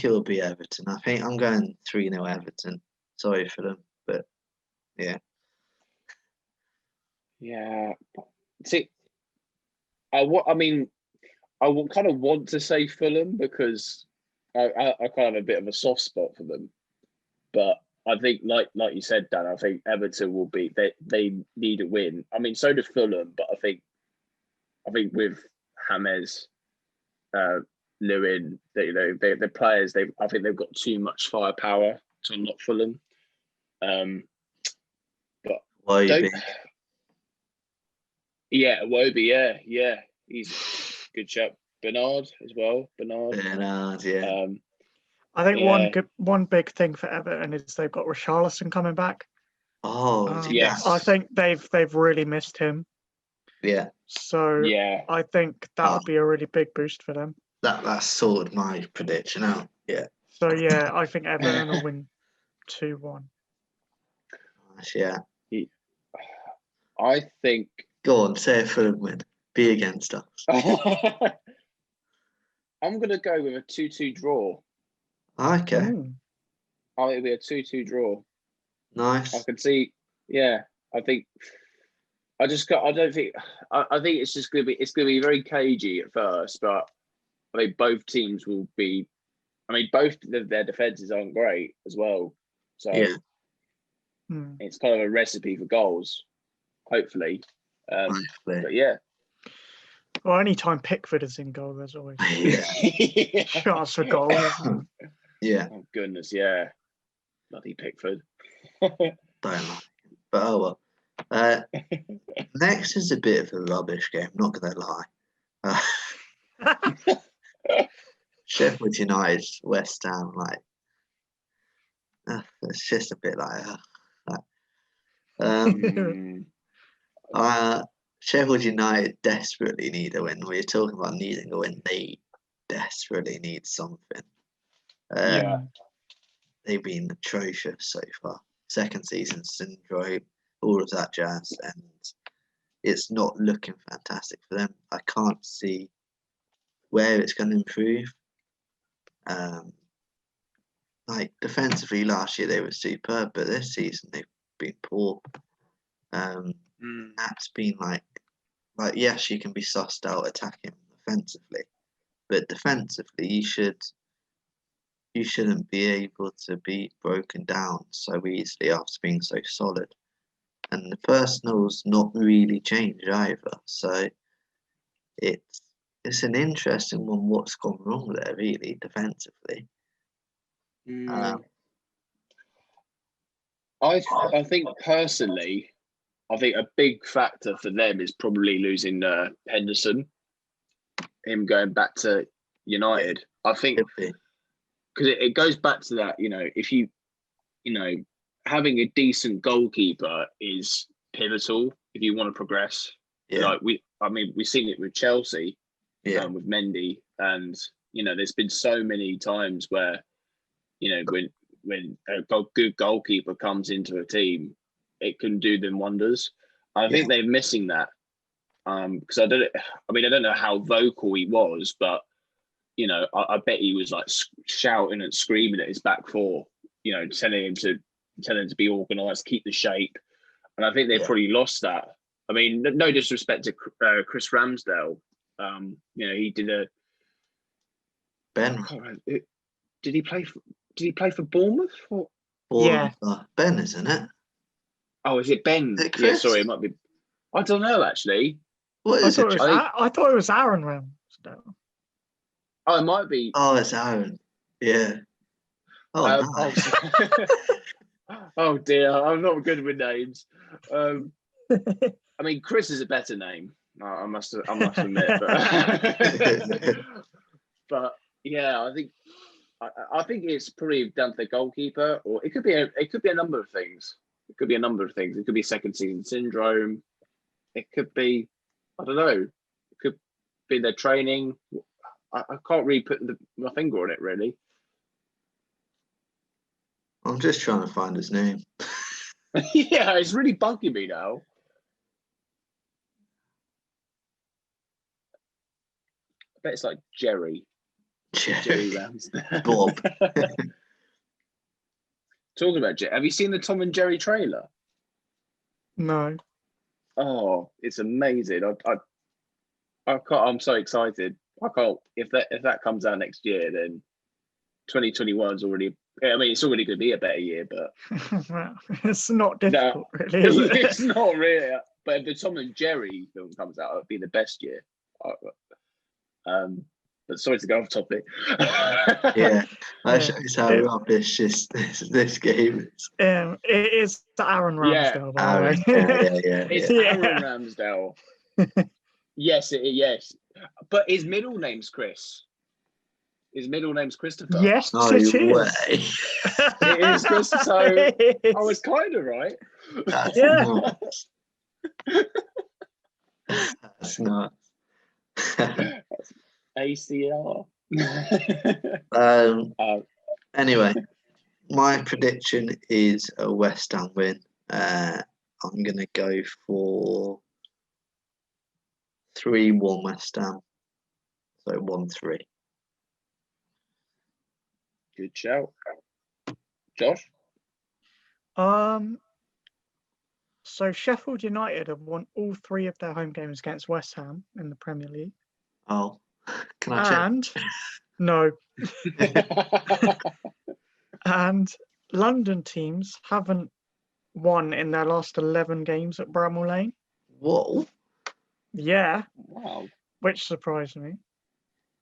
Speaker 2: it'll be Everton. I think I'm going 3-0 Everton. Sorry for them, but yeah.
Speaker 1: Yeah. See, I kind of want to say Fulham because I kind of have a bit of a soft spot for them. But I think, like you said, Dan, I think Everton will be. They need a win. I mean, so do Fulham, but I think with James, Lewin, the players, I think they've got too much firepower to unlock Fulham. But
Speaker 2: Wobie.
Speaker 1: Yeah, Wobie, yeah, he's a good chap. Bernard as well.
Speaker 2: Bernard, yeah.
Speaker 3: I think one big thing for Everton is they've got Richarlison coming back.
Speaker 1: Yes.
Speaker 3: I think they've really missed him.
Speaker 2: Yeah.
Speaker 3: So
Speaker 1: yeah,
Speaker 3: I think that would be a really big boost for them.
Speaker 2: That's sort of my prediction out. Yeah.
Speaker 3: So yeah, I think Everton will win 2-1.
Speaker 2: Yeah.
Speaker 1: I think.
Speaker 2: Go on, say it for a win. Be against us.
Speaker 1: I'm gonna go with a 2-2 draw.
Speaker 2: Okay.
Speaker 1: I think it'll be a 2-2 draw.
Speaker 2: Nice.
Speaker 1: I can see. Yeah, I think. I think it's just gonna be very cagey at first, but I think both teams will be. I mean, both their defenses aren't great as well, so it's kind of a recipe for goals. Hopefully, but yeah.
Speaker 3: Well, anytime Pickford is in goal, there's always shots for goal.
Speaker 2: Yeah.
Speaker 1: Oh goodness, yeah. Bloody Pickford.
Speaker 2: Don't like him. But oh well. Next is a bit of a rubbish game, not gonna lie. Sheffield United, West Ham, it's just a bit like Sheffield United desperately need a win. We're talking about needing a win. They desperately need something. They've been atrocious so far. Second season syndrome, all of that jazz, and it's not looking fantastic for them. I can't see where it's going to improve. Defensively last year they were superb, but this season they've been poor. That's been yes, you can be sussed out attacking offensively, but defensively you shouldn't be able to be broken down so easily after being so solid. And the personal's not really changed either, so it's an interesting one. What's gone wrong there, really, defensively?
Speaker 1: I think personally, I think a big factor for them is probably losing Henderson, him going back to United. I think because it goes back to that, if you having a decent goalkeeper is pivotal if you want to progress.
Speaker 2: Yeah.
Speaker 1: We've seen it with Chelsea, with Mendy, and there's been so many times where when a good goalkeeper comes into a team, it can do them wonders. I think they're missing that because I don't know how vocal he was, but I bet he was shouting and screaming at his back four, telling him to be organised, keep the shape, and I think they've probably lost that. I mean, no disrespect to Chris Ramsdale, he did a.
Speaker 2: Ben,
Speaker 1: did he play for Bournemouth? Or?
Speaker 2: Bournemouth, Ben, isn't it?
Speaker 1: Oh, is it Ben? Yeah, sorry, it might be. I don't know actually.
Speaker 2: What is it?
Speaker 3: I thought it was Aaron Ramsdale.
Speaker 1: Oh, it might be.
Speaker 2: Oh, it's Aaron. Yeah. Oh,
Speaker 1: Oh,
Speaker 2: nice.
Speaker 1: oh dear, I'm not good with names. I mean, Chris is a better name. I must admit, but but yeah, I think it's probably down to the goalkeeper, or it could be a number of things. It could be a number of things. It could be second season syndrome. It could be, I don't know. It could be their training. I can't really put my finger on it, really.
Speaker 2: I'm just trying to find his name.
Speaker 1: Yeah, it's really bugging me now. I bet it's like Jerry
Speaker 2: Jerry
Speaker 1: Ramsdale.
Speaker 2: Bob.
Speaker 1: Talking about Jerry, have you seen the Tom and Jerry trailer?
Speaker 3: No.
Speaker 1: Oh, it's amazing. I can't. I'm so excited. I can't. If that comes out next year, then 2021 is already. I mean, it's already going to be a better year, but
Speaker 3: Well, it's not difficult, really. Is it?
Speaker 1: it's not really. But if the Tom and Jerry film comes out, it'll be the best year. But sorry to go off topic.
Speaker 2: Yeah, that shows how rubbish this game is.
Speaker 3: It is the Aaron Ramsdale, by the way.
Speaker 2: Yeah.
Speaker 1: It's Aaron Ramsdale. Yes. But his middle name's Chris. His middle name's Christopher.
Speaker 3: Yes,
Speaker 2: No
Speaker 3: it is.
Speaker 2: way.
Speaker 1: It is Chris. So I was kind of right.
Speaker 2: That's
Speaker 3: Yeah.
Speaker 2: nuts. That's nuts.
Speaker 1: ACR.
Speaker 2: Anyway, my prediction is a West Ham win. I'm going to go for 3-1 West Ham. So 1-3.
Speaker 1: Good shout. Josh?
Speaker 3: So Sheffield United have won all 3 of their home games against West Ham in the Premier League.
Speaker 2: Oh, can I check?
Speaker 3: And no. And London teams haven't won in their last 11 games at Bramall Lane.
Speaker 2: Whoa.
Speaker 3: Yeah.
Speaker 1: Wow.
Speaker 3: Which surprised me.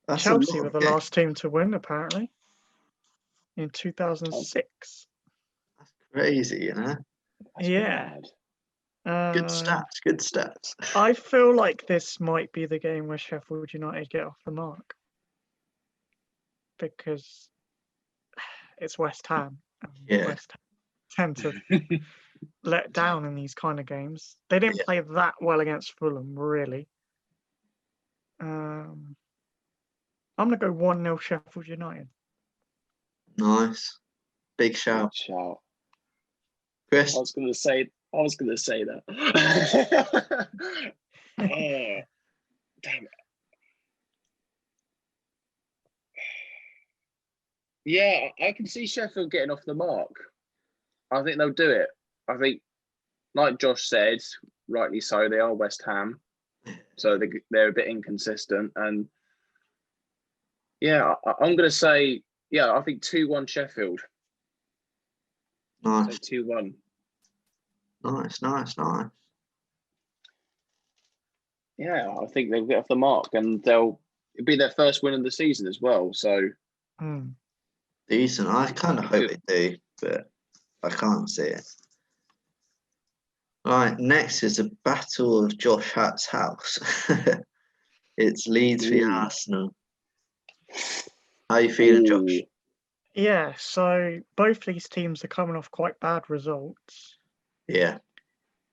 Speaker 2: That's
Speaker 3: Chelsea were the last team to win, apparently, in 2006.
Speaker 2: That's crazy, you know?
Speaker 1: That's
Speaker 3: Yeah.
Speaker 2: Good stats.
Speaker 3: I feel like this might be the game where Sheffield United get off the mark, because it's West Ham.
Speaker 2: Yeah.
Speaker 3: West Ham tend to let down in these kind of games. They didn't play that well against Fulham, really. I'm going to go 1-0 Sheffield United.
Speaker 2: Nice. Big shout. Chris?
Speaker 1: I was going to say that. Oh, damn it. Yeah, I can see Sheffield getting off the mark. I think they'll do it. I think, like Josh said, rightly so, they are West Ham. So they're a bit inconsistent. And yeah, I'm going to say, I think 2-1 Sheffield.
Speaker 2: Nice.
Speaker 1: So 2-1.
Speaker 2: Nice.
Speaker 1: Yeah, I think they'll get off the mark, and it'll be their first win of the season as well. So
Speaker 2: decent. I kind of hope they do, but I can't see it. Right, next is a battle of Josh Hatt's house. It's Leeds v Arsenal. How are you feeling, Josh?
Speaker 3: Yeah, so both these teams are coming off quite bad results.
Speaker 2: Yeah.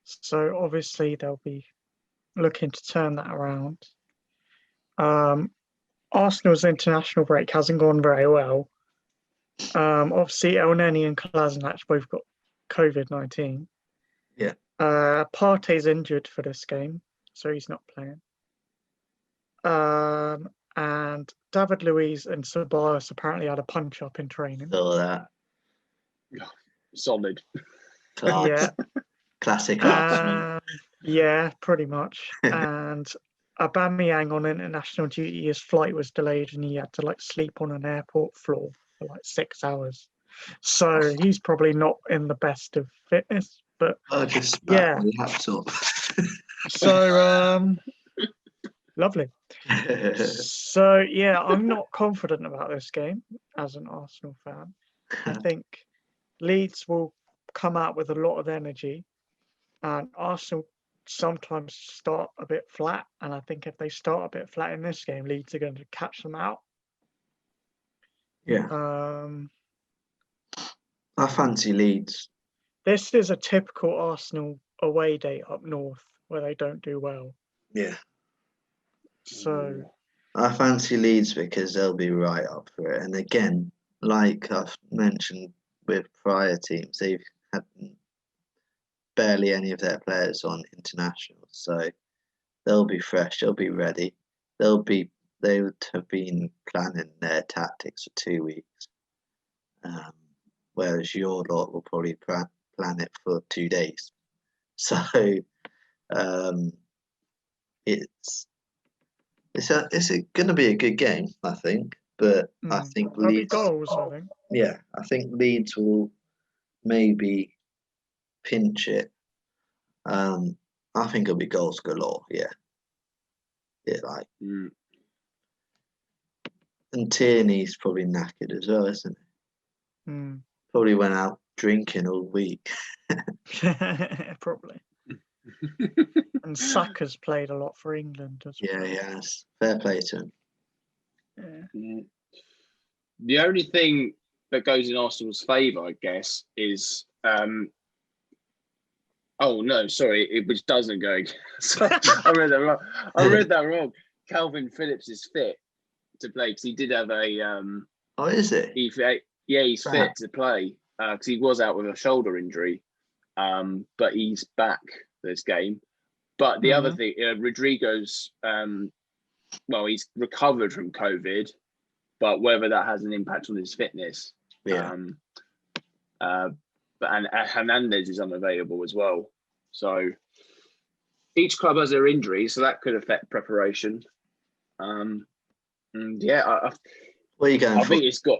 Speaker 3: So obviously they'll be looking to turn that around. Arsenal's international break hasn't gone very well. Obviously, Elneny and Kolasinac both got COVID-19.
Speaker 2: Yeah.
Speaker 3: Partey's injured for this game, so he's not playing. And David Luiz and Ceballos apparently had a punch-up in training.
Speaker 2: Saw that.
Speaker 1: Solid.
Speaker 3: Yeah.
Speaker 2: Classic Arsenal.
Speaker 3: Yeah, pretty much. And Aubameyang on international duty, his flight was delayed and he had to sleep on an airport floor for 6 hours. So he's probably not in the best of fitness, but
Speaker 2: just my laptop.
Speaker 3: So lovely. So yeah, I'm not confident about this game as an Arsenal fan. I think Leeds will come out with a lot of energy, and Arsenal sometimes start a bit flat. And I think if they start a bit flat in this game, Leeds are going to catch them out.
Speaker 2: Yeah,
Speaker 3: Um,
Speaker 2: I fancy Leeds.
Speaker 3: this is a typical Arsenal away day up north where they don't do well.
Speaker 2: Yeah,
Speaker 3: So
Speaker 2: I fancy Leeds because they'll be right up for it. And again, like I've mentioned with prior teams, they've had barely any of their players on international, so they'll be fresh, they'll be ready, they would have been planning their tactics for 2 weeks, whereas your lot will probably plan it for 2 days. So it's going to be a good game, I think. But I think
Speaker 3: there'll be
Speaker 2: Leeds,
Speaker 3: goals, I think.
Speaker 2: yeah, I think Leeds will maybe pinch it. I think it'll be goals galore. Yeah, like. And Tierney's probably knackered as well, isn't he? Probably went out drinking all week.
Speaker 3: Probably. And Saka's played a lot for England as well.
Speaker 2: Yeah, he has. Fair play to him.
Speaker 3: Yeah.
Speaker 1: The only thing that goes in Arsenal's favour, I guess, is oh no, sorry, which doesn't go. Sorry, I read that wrong. Calvin Phillips is fit to play because he did have a.
Speaker 2: Oh, is it?
Speaker 1: He's fit to play because he was out with a shoulder injury, but he's back this game. But the other thing, Rodrigo's, well, he's recovered from COVID, but whether that has an impact on his fitness, and Hernandez is unavailable as well. So each club has their injuries, so that could affect preparation. And yeah,
Speaker 2: what are you going for?
Speaker 1: I think it's got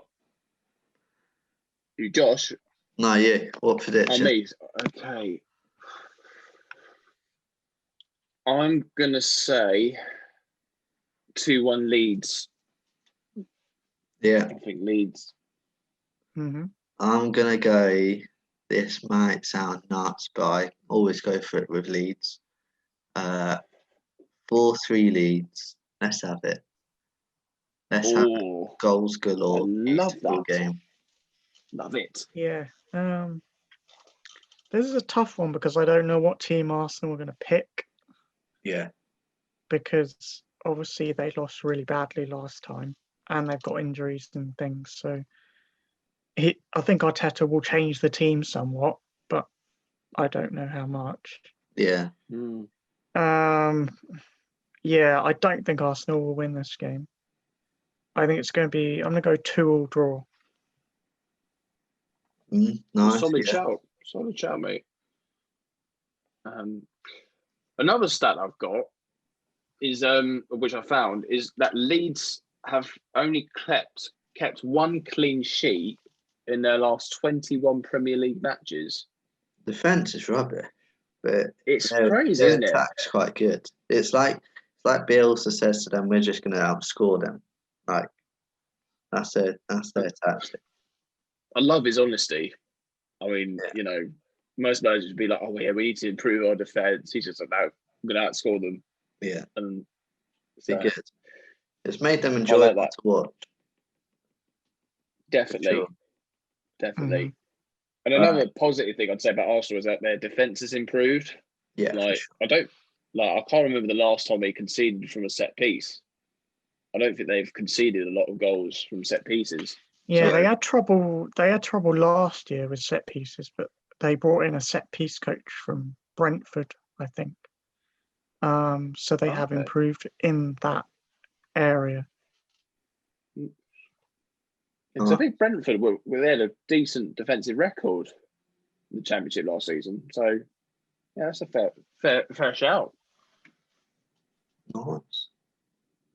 Speaker 1: you, Josh.
Speaker 2: No, you. What prediction?
Speaker 1: Me. Okay. I'm gonna say 2-1 Leeds.
Speaker 2: Yeah.
Speaker 1: I think Leeds.
Speaker 2: I'm gonna go. This might sound nuts, but I always go for it with Leeds. 4-3 Leeds. Let's have it. Let's have goals galore.
Speaker 1: I love that
Speaker 2: game.
Speaker 1: Love it.
Speaker 3: Yeah. This is a tough one because I don't know what team Arsenal are going to pick.
Speaker 2: Yeah.
Speaker 3: Because obviously they lost really badly last time and they've got injuries and things. So I think Arteta will change the team somewhat, but I don't know how much.
Speaker 2: Yeah.
Speaker 3: Yeah, I don't think Arsenal will win this game. I think it's going to be, I'm going to go 2-2 draw.
Speaker 2: Nice.
Speaker 1: Solid shout, mate. Another stat I've got is which I found is that Leeds have only kept one clean sheet in their last 21 Premier League matches.
Speaker 2: Defense is rubbish, but
Speaker 1: it's crazy, isn't it?
Speaker 2: Attack's quite good. It's like Bielsa says to them, "We're just going to outscore them." Like that's their tactic.
Speaker 1: I love his honesty. I mean, you know, most managers would be like, "Oh yeah, we need to improve our defense." He's just like, "No, I'm going to outscore them."
Speaker 2: Yeah,
Speaker 1: and
Speaker 2: so, good. It's made them enjoyable to watch.
Speaker 1: Definitely. And another positive thing I'd say about Arsenal is that their defense has improved.
Speaker 2: Yeah,
Speaker 1: I can't remember the last time they conceded from a set piece. I don't think they've conceded a lot of goals from set pieces.
Speaker 3: Yeah, they had trouble. They had trouble last year with set pieces, but they brought in a set piece coach from Brentford, I think. So they have improved in that area.
Speaker 1: Because I think Brentford they had a decent defensive record in the Championship last season. So yeah, that's a fair shout.
Speaker 2: Nice.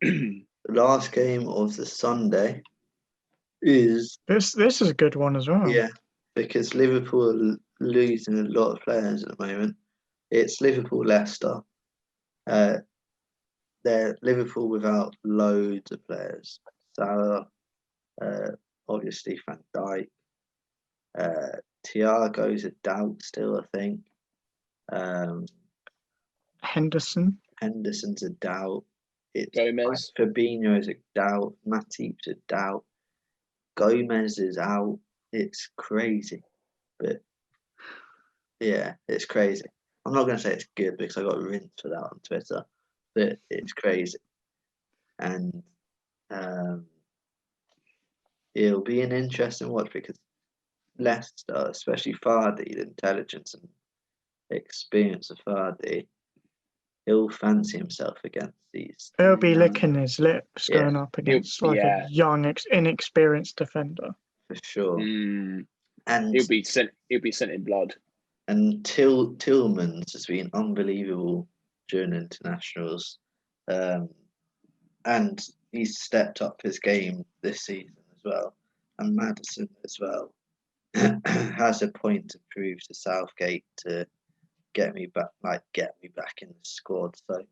Speaker 2: The last game of the Sunday is
Speaker 3: this is a good one as well.
Speaker 2: Yeah, because Liverpool are losing a lot of players at the moment. It's Liverpool-Leicester. They're Liverpool without loads of players. Salah, obviously Van Dijk, Thiago's a doubt still, I think.
Speaker 3: Henderson.
Speaker 2: Henderson's a doubt. It's
Speaker 1: Gomez.
Speaker 2: Fabinho is a doubt. Matip's a doubt. Gomez is out. It's crazy. But yeah, it's crazy. I'm not going to say it's good because I got rinsed for that on Twitter. But it's crazy. And it'll be an interesting watch because Leicester, especially Vardy, the intelligence and experience of Vardy, he'll fancy himself against these.
Speaker 3: He'll be licking his lips
Speaker 2: Yeah.
Speaker 3: going up against a young, inexperienced defender.
Speaker 2: For sure. And
Speaker 1: he'll be sent in blood.
Speaker 2: And Tillmans has been unbelievable during internationals. And he's stepped up his game this season as well. And Maddison as well has a point to prove to Southgate to get me back in the squad. So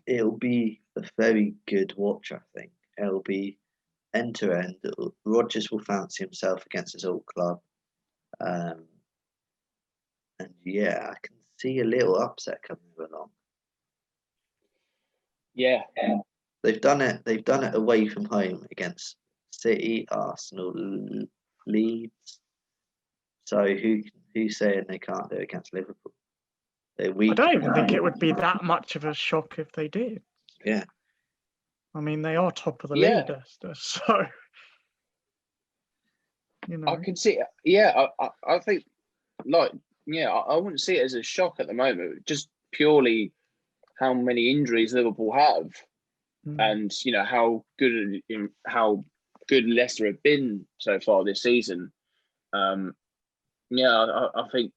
Speaker 2: it'll be a very good watch, I think. It'll be end to end. Rodgers will fancy himself against his old club. And yeah, I can see a little upset coming along.
Speaker 1: Yeah.
Speaker 2: They've done it away from home against City, Arsenal, Leeds. So who's saying they can't do it against Liverpool?
Speaker 3: I don't even think it would be that much of a shock if they did.
Speaker 2: Yeah.
Speaker 3: I mean, they are top of the league, so
Speaker 1: I can see it. Yeah, I think I wouldn't see it as a shock at the moment. Just purely how many injuries Liverpool have, and how good Leicester have been so far this season. I think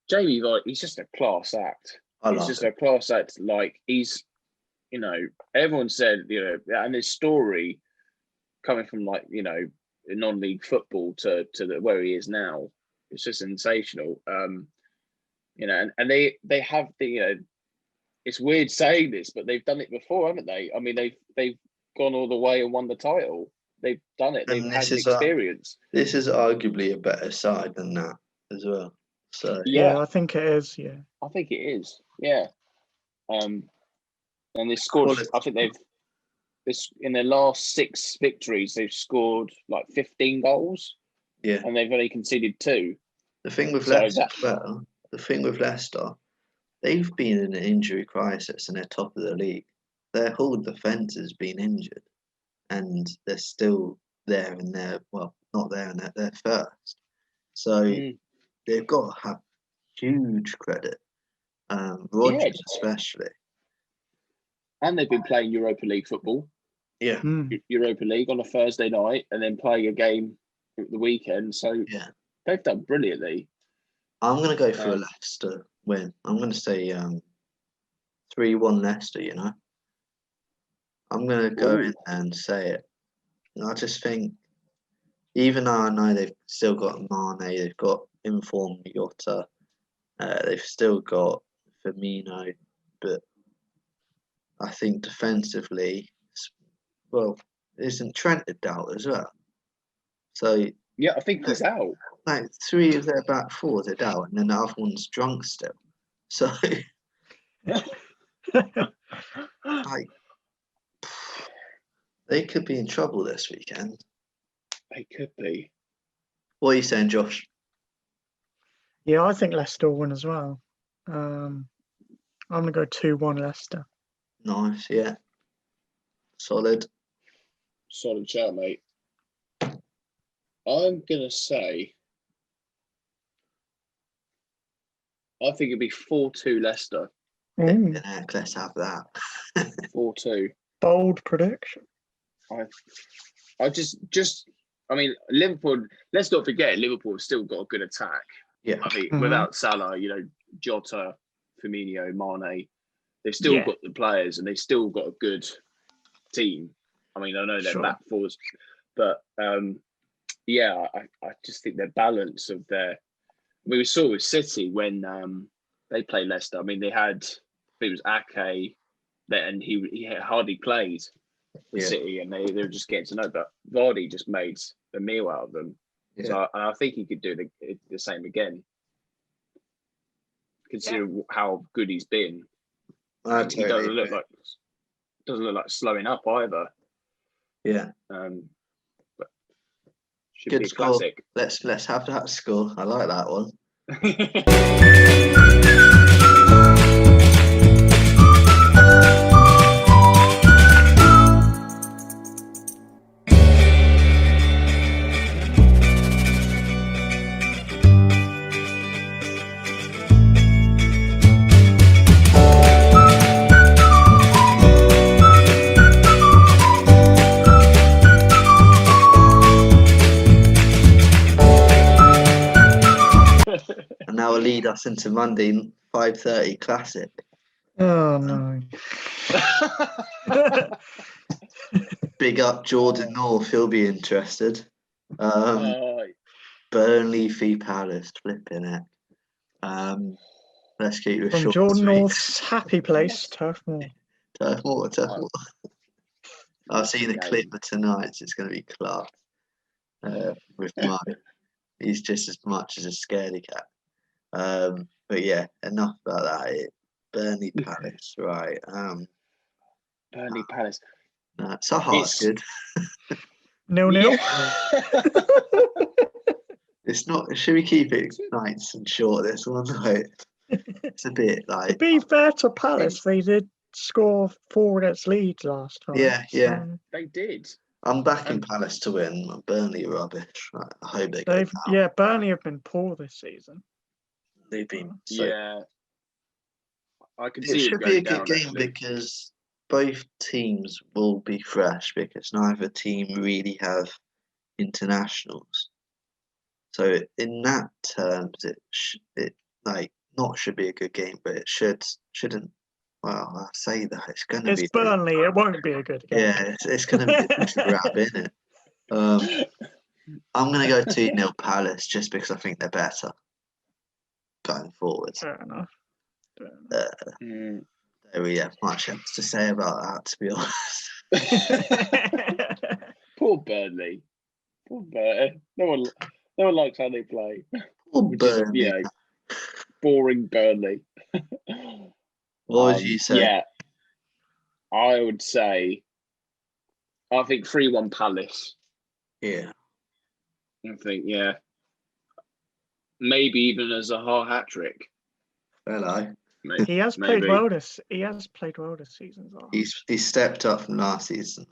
Speaker 1: Jamie Vardy, he's just a class act. He's just a class act. Like he's, everyone said, and his story coming from non-league football to where he is now, it's just sensational. And they have it's weird saying this, but they've done it before, haven't they? I mean, they've gone all the way and won the title. They've done it. They've had experience.
Speaker 2: This is arguably a better side than that as well. So
Speaker 3: yeah, I think it is. Yeah,
Speaker 1: I think it is. Yeah. And they scored. I think in their last 6 victories, they've scored like 15 goals.
Speaker 2: Yeah,
Speaker 1: and they've only conceded 2.
Speaker 2: The thing with Leicester as well. The thing with Leicester, they've been in an injury crisis and they're top of the league. Their whole defence has been injured, and they're still there, and they're not there, and they're first. So they've got to have huge credit. Rodgers especially.
Speaker 1: And they've been playing Europa League football.
Speaker 2: Yeah.
Speaker 1: Europa League on a Thursday night and then playing a game at the weekend. So they've done brilliantly.
Speaker 2: I'm going to go for a Leicester win. I'm going to say 3-1 Leicester, I'm going to go in and say it. I just think, even though I know they've still got Mane, they've got informed Jota, they've still got Firmino, but I think defensively, isn't Trent a doubt as well? So
Speaker 1: yeah, I think he's out.
Speaker 2: Like 3 of their back 4 are out, and then the other one's drunk still. So they could be in trouble this weekend.
Speaker 1: They could be.
Speaker 2: What are you saying, Josh?
Speaker 3: Yeah, I think Leicester will win as well. I'm going to go 2-1 Leicester.
Speaker 2: Nice, yeah. Solid
Speaker 1: shout, mate. I'm going to say, I think it'd be 4-2 Leicester.
Speaker 2: Let's have that.
Speaker 1: 4-2.
Speaker 3: Bold prediction.
Speaker 1: I mean, Liverpool, let's not forget, Liverpool have still got a good attack.
Speaker 2: Yeah.
Speaker 1: I think without Salah, Jota, Firmino, Mane, they've still got the players and they've still got a good team. I mean, I know they're back fours, but I just think their balance of we saw with City when they played Leicester. I mean, they had, it was Ake, and he hardly played for City, and they were just getting to know. But Vardy just made a meal out of them.
Speaker 2: Yeah.
Speaker 1: So I think he could do the same again, considering how good he's been.
Speaker 2: I
Speaker 1: He
Speaker 2: totally
Speaker 1: doesn't look
Speaker 2: agree.
Speaker 1: like slowing up either.
Speaker 2: Yeah.
Speaker 1: But should
Speaker 2: Good
Speaker 1: be a
Speaker 2: score.
Speaker 1: classic.
Speaker 2: Let's have that score. I like that one. And that will lead us into Monday 5:30 classic.
Speaker 3: Oh no.
Speaker 2: Big up Jordan North. He'll be interested. Burnley v Palace. Flipping it. Let's keep it
Speaker 3: From
Speaker 2: short.
Speaker 3: Jordan
Speaker 2: Sweet.
Speaker 3: North's happy place, Turf Moor.
Speaker 2: Turf Moor. I've seen a
Speaker 1: Game.
Speaker 2: clip of tonight. It's going to be class. With Mike. He's just as much as a scaredy cat. But yeah, enough about that. Burnley Palace, right?
Speaker 1: Burnley Palace.
Speaker 2: No, Sahar's good.
Speaker 3: 0-0.
Speaker 2: It's not. Should we keep it nice and short? This one, like, it's a bit
Speaker 3: To
Speaker 2: like.
Speaker 3: be fair to Palace, they did score 4 against Leeds last time.
Speaker 2: Yeah.
Speaker 1: They did.
Speaker 2: I'm backing Palace to win. Burnley rubbish. I hope they go down.
Speaker 3: Burnley have been poor this season.
Speaker 2: They've been so.
Speaker 1: Yeah. I can
Speaker 2: It
Speaker 1: see
Speaker 2: should be a good
Speaker 1: down,
Speaker 2: game
Speaker 1: actually.
Speaker 2: because both teams will be fresh because neither team really have internationals. So in that terms, it like not should be a good game, but it shouldn't. Well, I say that it's going to be.
Speaker 3: It's Burnley. It won't be a good game.
Speaker 2: Yeah, it's going to be a grab, isn't it? I'm going to go 2-0 Palace just because I think they're better going forward.
Speaker 3: Fair enough.
Speaker 2: Don't really have much else to say about that, to be honest.
Speaker 1: Poor Burnley. Poor Burnley. No one likes how they play.
Speaker 2: Poor
Speaker 1: Which is,
Speaker 2: Burnley.
Speaker 1: boring Burnley.
Speaker 2: What would you say?
Speaker 1: Yeah, I would say, I think 3-1 Palace.
Speaker 2: Yeah.
Speaker 1: I think, yeah. Maybe even as a hat trick.
Speaker 2: Hello.
Speaker 3: He has played well this. He has played well this season.
Speaker 2: He's stepped up from last season.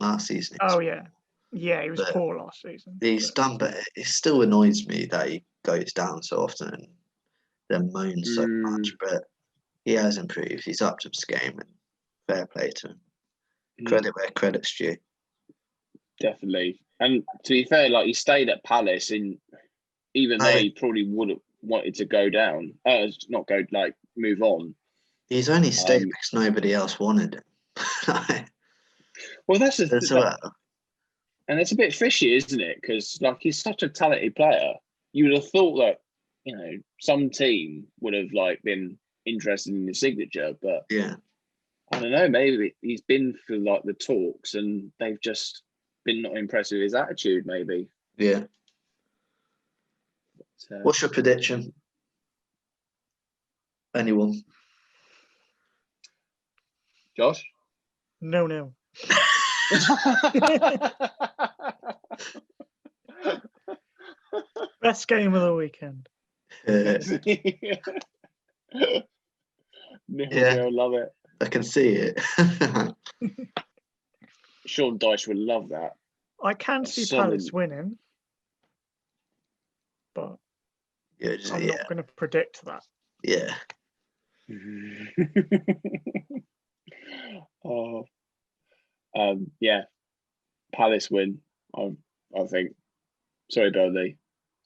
Speaker 3: Oh yeah, he was poor last season.
Speaker 2: He's done, but it still annoys me that he goes down so often and then moans so much. But he has improved. He's upped his game, and fair play to him. Credit where credit's due.
Speaker 1: Definitely. And to be fair, like, he stayed at Palace, even though he probably would have wanted to go down, move on.
Speaker 2: He's only stayed because nobody else wanted him.
Speaker 1: Well, that's
Speaker 2: as well.
Speaker 1: And it's a bit fishy, isn't it? Because he's such a talented player. You would have thought that some team would have been interested in his signature, but
Speaker 2: yeah, I
Speaker 1: don't know. Maybe he's been through the talks, and they've just been not impressed with his attitude. Maybe.
Speaker 2: Yeah. But, what's your prediction? Anyone?
Speaker 1: Josh?
Speaker 3: 0-0. Best game of the weekend.
Speaker 1: Yeah, love it.
Speaker 2: I can see it.
Speaker 1: Sean Dyche would love that.
Speaker 3: I can see Palace winning, but I'm not going to predict that.
Speaker 2: Yeah.
Speaker 1: Yeah. Palace win. I think. Sorry, Burnley.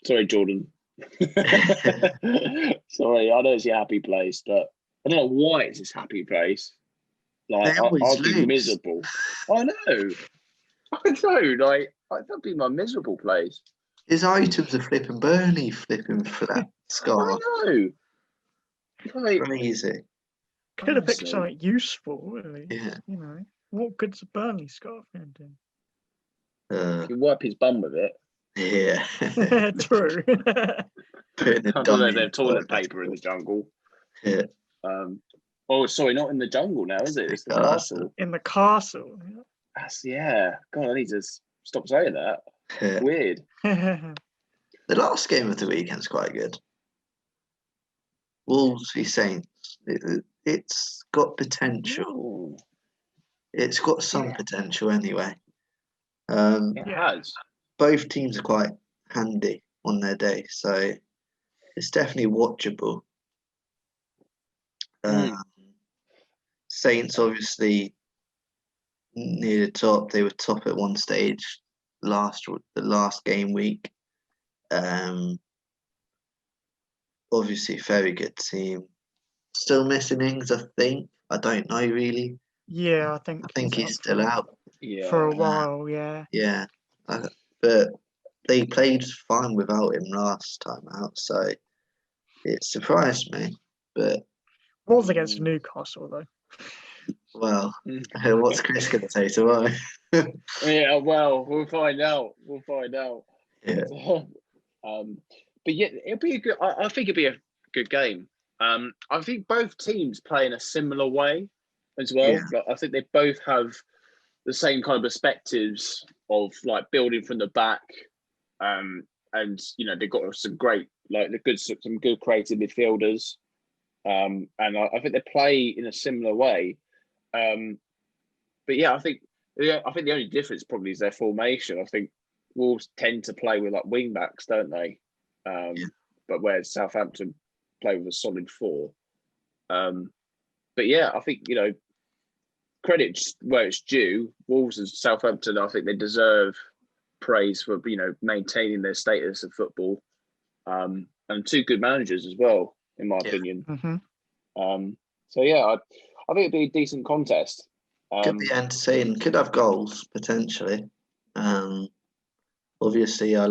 Speaker 1: Sorry, Jordan. Sorry, I know it's your happy place, but I don't know why it's his happy place. I'd be miserable. I know. That'd be my miserable place.
Speaker 2: His items are flipping Burnley, flipping for that scarf.
Speaker 1: I know.
Speaker 2: Crazy.
Speaker 3: Could have picked something useful, really.
Speaker 2: Yeah.
Speaker 3: What good's a Burnley scarf going to do?
Speaker 1: You wipe his bum with it.
Speaker 2: Yeah.
Speaker 3: True.
Speaker 2: Putting a
Speaker 1: I don't know
Speaker 2: dummy
Speaker 1: if they have
Speaker 2: in
Speaker 1: toilet
Speaker 2: toilet.
Speaker 1: paper in the jungle.
Speaker 2: Yeah.
Speaker 1: Oh, sorry, not in the jungle now, is it? It's the
Speaker 2: Castle.
Speaker 1: castle.
Speaker 3: In the castle.
Speaker 1: Yeah. God, I need to stop saying that.
Speaker 2: Yeah.
Speaker 1: Weird.
Speaker 2: The last game of the weekend's quite good. Wolves v Saints. It's got potential.
Speaker 1: Ooh,
Speaker 2: It's got some
Speaker 1: Yeah.
Speaker 2: potential anyway.
Speaker 1: it
Speaker 3: Yeah.
Speaker 1: has.
Speaker 2: Both teams are quite handy on their day, so it's definitely watchable. Saints obviously near the top. They were top at one stage the last game week. Obviously, very good team. Still missing Ings, I think. I don't know really.
Speaker 3: Yeah, I
Speaker 2: I think he's
Speaker 3: out
Speaker 2: still out.
Speaker 1: Yeah.
Speaker 3: for a while. Yeah.
Speaker 2: Yeah, but they played fine without him last time out, so it surprised me. But
Speaker 3: Was against Newcastle though.
Speaker 2: well, what's Chris going to say tomorrow?
Speaker 1: Yeah, well, we'll find out.
Speaker 2: Yeah,
Speaker 1: But yeah, it'll be a good. I think it'll be a good game. I think both teams play in a similar way as well.
Speaker 2: Yeah.
Speaker 1: Like, I think they both have the same kind of perspectives of like building from the back, and they've got some great some good creative midfielders, and I think they play in a similar way. But yeah, I think the only difference probably is their formation. I think Wolves tend to play with like wing backs, don't they? But whereas Southampton play with a solid four. But yeah, I think credit where it's due. Wolves and Southampton, I think they deserve praise for maintaining their status of football, and two good managers as well, in my opinion.
Speaker 3: Mm-hmm.
Speaker 1: So yeah, I think it'd be a decent contest.
Speaker 2: could be entertaining. Could have goals potentially. Obviously, I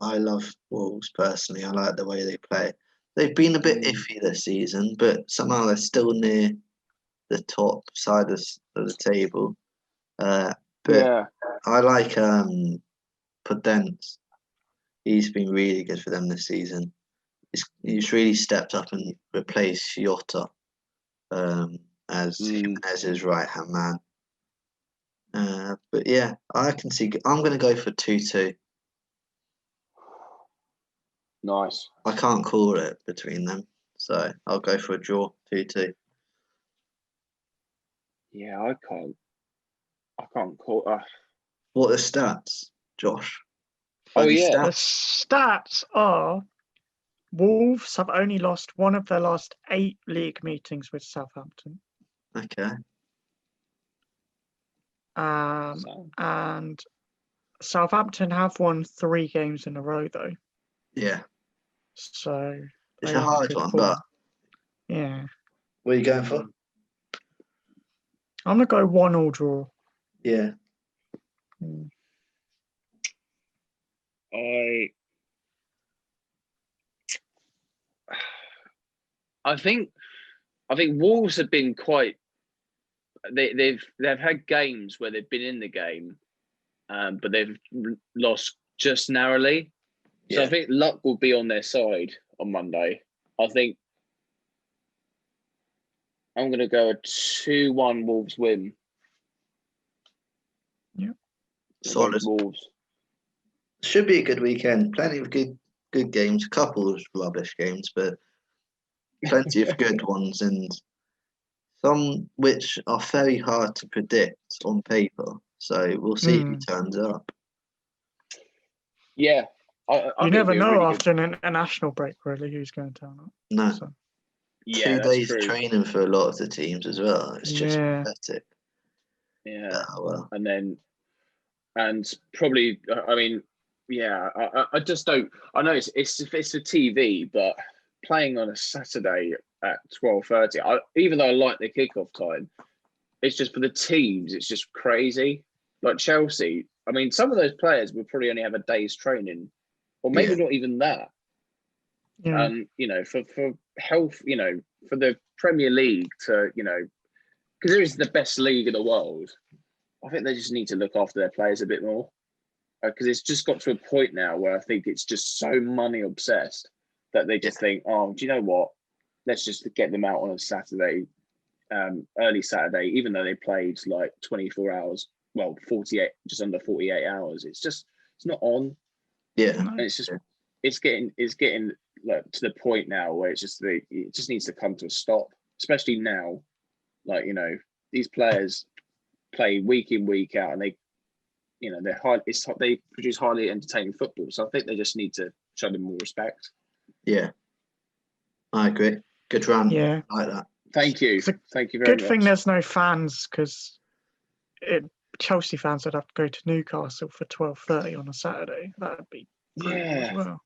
Speaker 2: love Wolves personally. I like the way they play. They've been a bit iffy this season, but somehow they're still near the top side of the table. But
Speaker 1: Yeah,
Speaker 2: I like Podence. He's been really good for them this season. He's really stepped up and replaced Jota as Jimenez's right-hand man. But yeah, I can see. I'm going to go for 2-2.
Speaker 1: nice.
Speaker 2: I can't call it between them, so I'll go for a draw, 2-2.
Speaker 1: Yeah, I can't call.
Speaker 2: What are the stats, Josh?
Speaker 1: Oh
Speaker 2: Bloody
Speaker 1: yeah,
Speaker 3: The
Speaker 2: stats.
Speaker 3: stats are Wolves have only lost one of their last 8 league meetings with Southampton.
Speaker 2: Okay.
Speaker 3: And Southampton have won 3 games in a row though.
Speaker 2: Yeah.
Speaker 3: So
Speaker 2: It's a hard one, but
Speaker 3: yeah.
Speaker 2: what are you going for?
Speaker 3: I'm gonna go 1-1 draw.
Speaker 2: Yeah.
Speaker 1: I think Wolves have been quite. They've had games where they've been in the game, but they've lost just narrowly. So I think luck will be on their side on Monday. I think I'm going to go a 2-1 Wolves win.
Speaker 3: Yeah.
Speaker 2: Solid.
Speaker 1: Wolves.
Speaker 2: Should be a good weekend. Plenty of good games. A couple of rubbish games, but plenty of good ones, and some which are very hard to predict on paper. So we'll see who turns up.
Speaker 1: Yeah.
Speaker 3: You never know after an international break, really, who's going to turn up.
Speaker 2: No.
Speaker 3: So.
Speaker 1: Yeah,
Speaker 2: 2 days of training for a lot of the teams as well. It's just pathetic.
Speaker 1: Yeah.
Speaker 2: Well.
Speaker 1: And probably, I mean, yeah, I just don't. I know it's for TV, but playing on a Saturday at 12:30, even though I like the kickoff time, it's just for the teams. It's just crazy. Like Chelsea, I mean, some of those players will probably only have a day's training, or maybe not even that.
Speaker 3: Yeah.
Speaker 1: For health, for the Premier League to, because it is the best league in the world. I think they just need to look after their players a bit more. because it's just got to a point now where I think it's just so money obsessed that they just think, oh, do you know what? Let's just get them out on a Saturday, early Saturday, even though they played like 24 hours, well, 48, just under 48 hours. It's not on.
Speaker 2: Yeah.
Speaker 1: And it's getting like to the point now where it just needs to come to a stop, especially now. Like, these players play week in, week out, and they produce highly entertaining football. So I think they just need to show them more respect.
Speaker 2: Yeah, I agree. Good run.
Speaker 3: Yeah,
Speaker 2: I like that.
Speaker 1: Thank you. Thank you very much.
Speaker 3: Good thing there's no fans, because Chelsea fans would have to go to Newcastle for 12:30 on a Saturday. That would be brutal as well.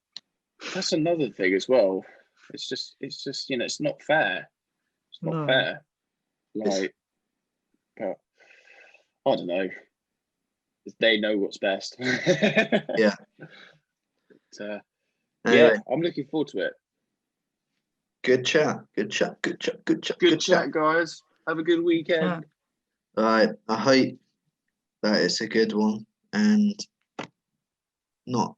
Speaker 1: That's another thing as well. It's just it's not fair. It's not fair. Like, but I don't know. They know what's best.
Speaker 2: Yeah.
Speaker 1: But,
Speaker 2: anyway,
Speaker 1: I'm looking forward to it.
Speaker 2: Good chat,
Speaker 1: guys. Have a good weekend.
Speaker 2: All right. I hope that it's a good one, and not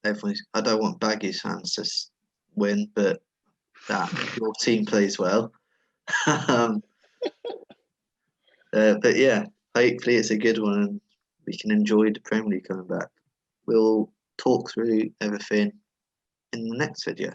Speaker 2: everyone's. I don't want Baggies fans to win, but that your team plays well. But yeah, hopefully it's a good one and we can enjoy the Premier League coming back. We'll talk through everything in the next video.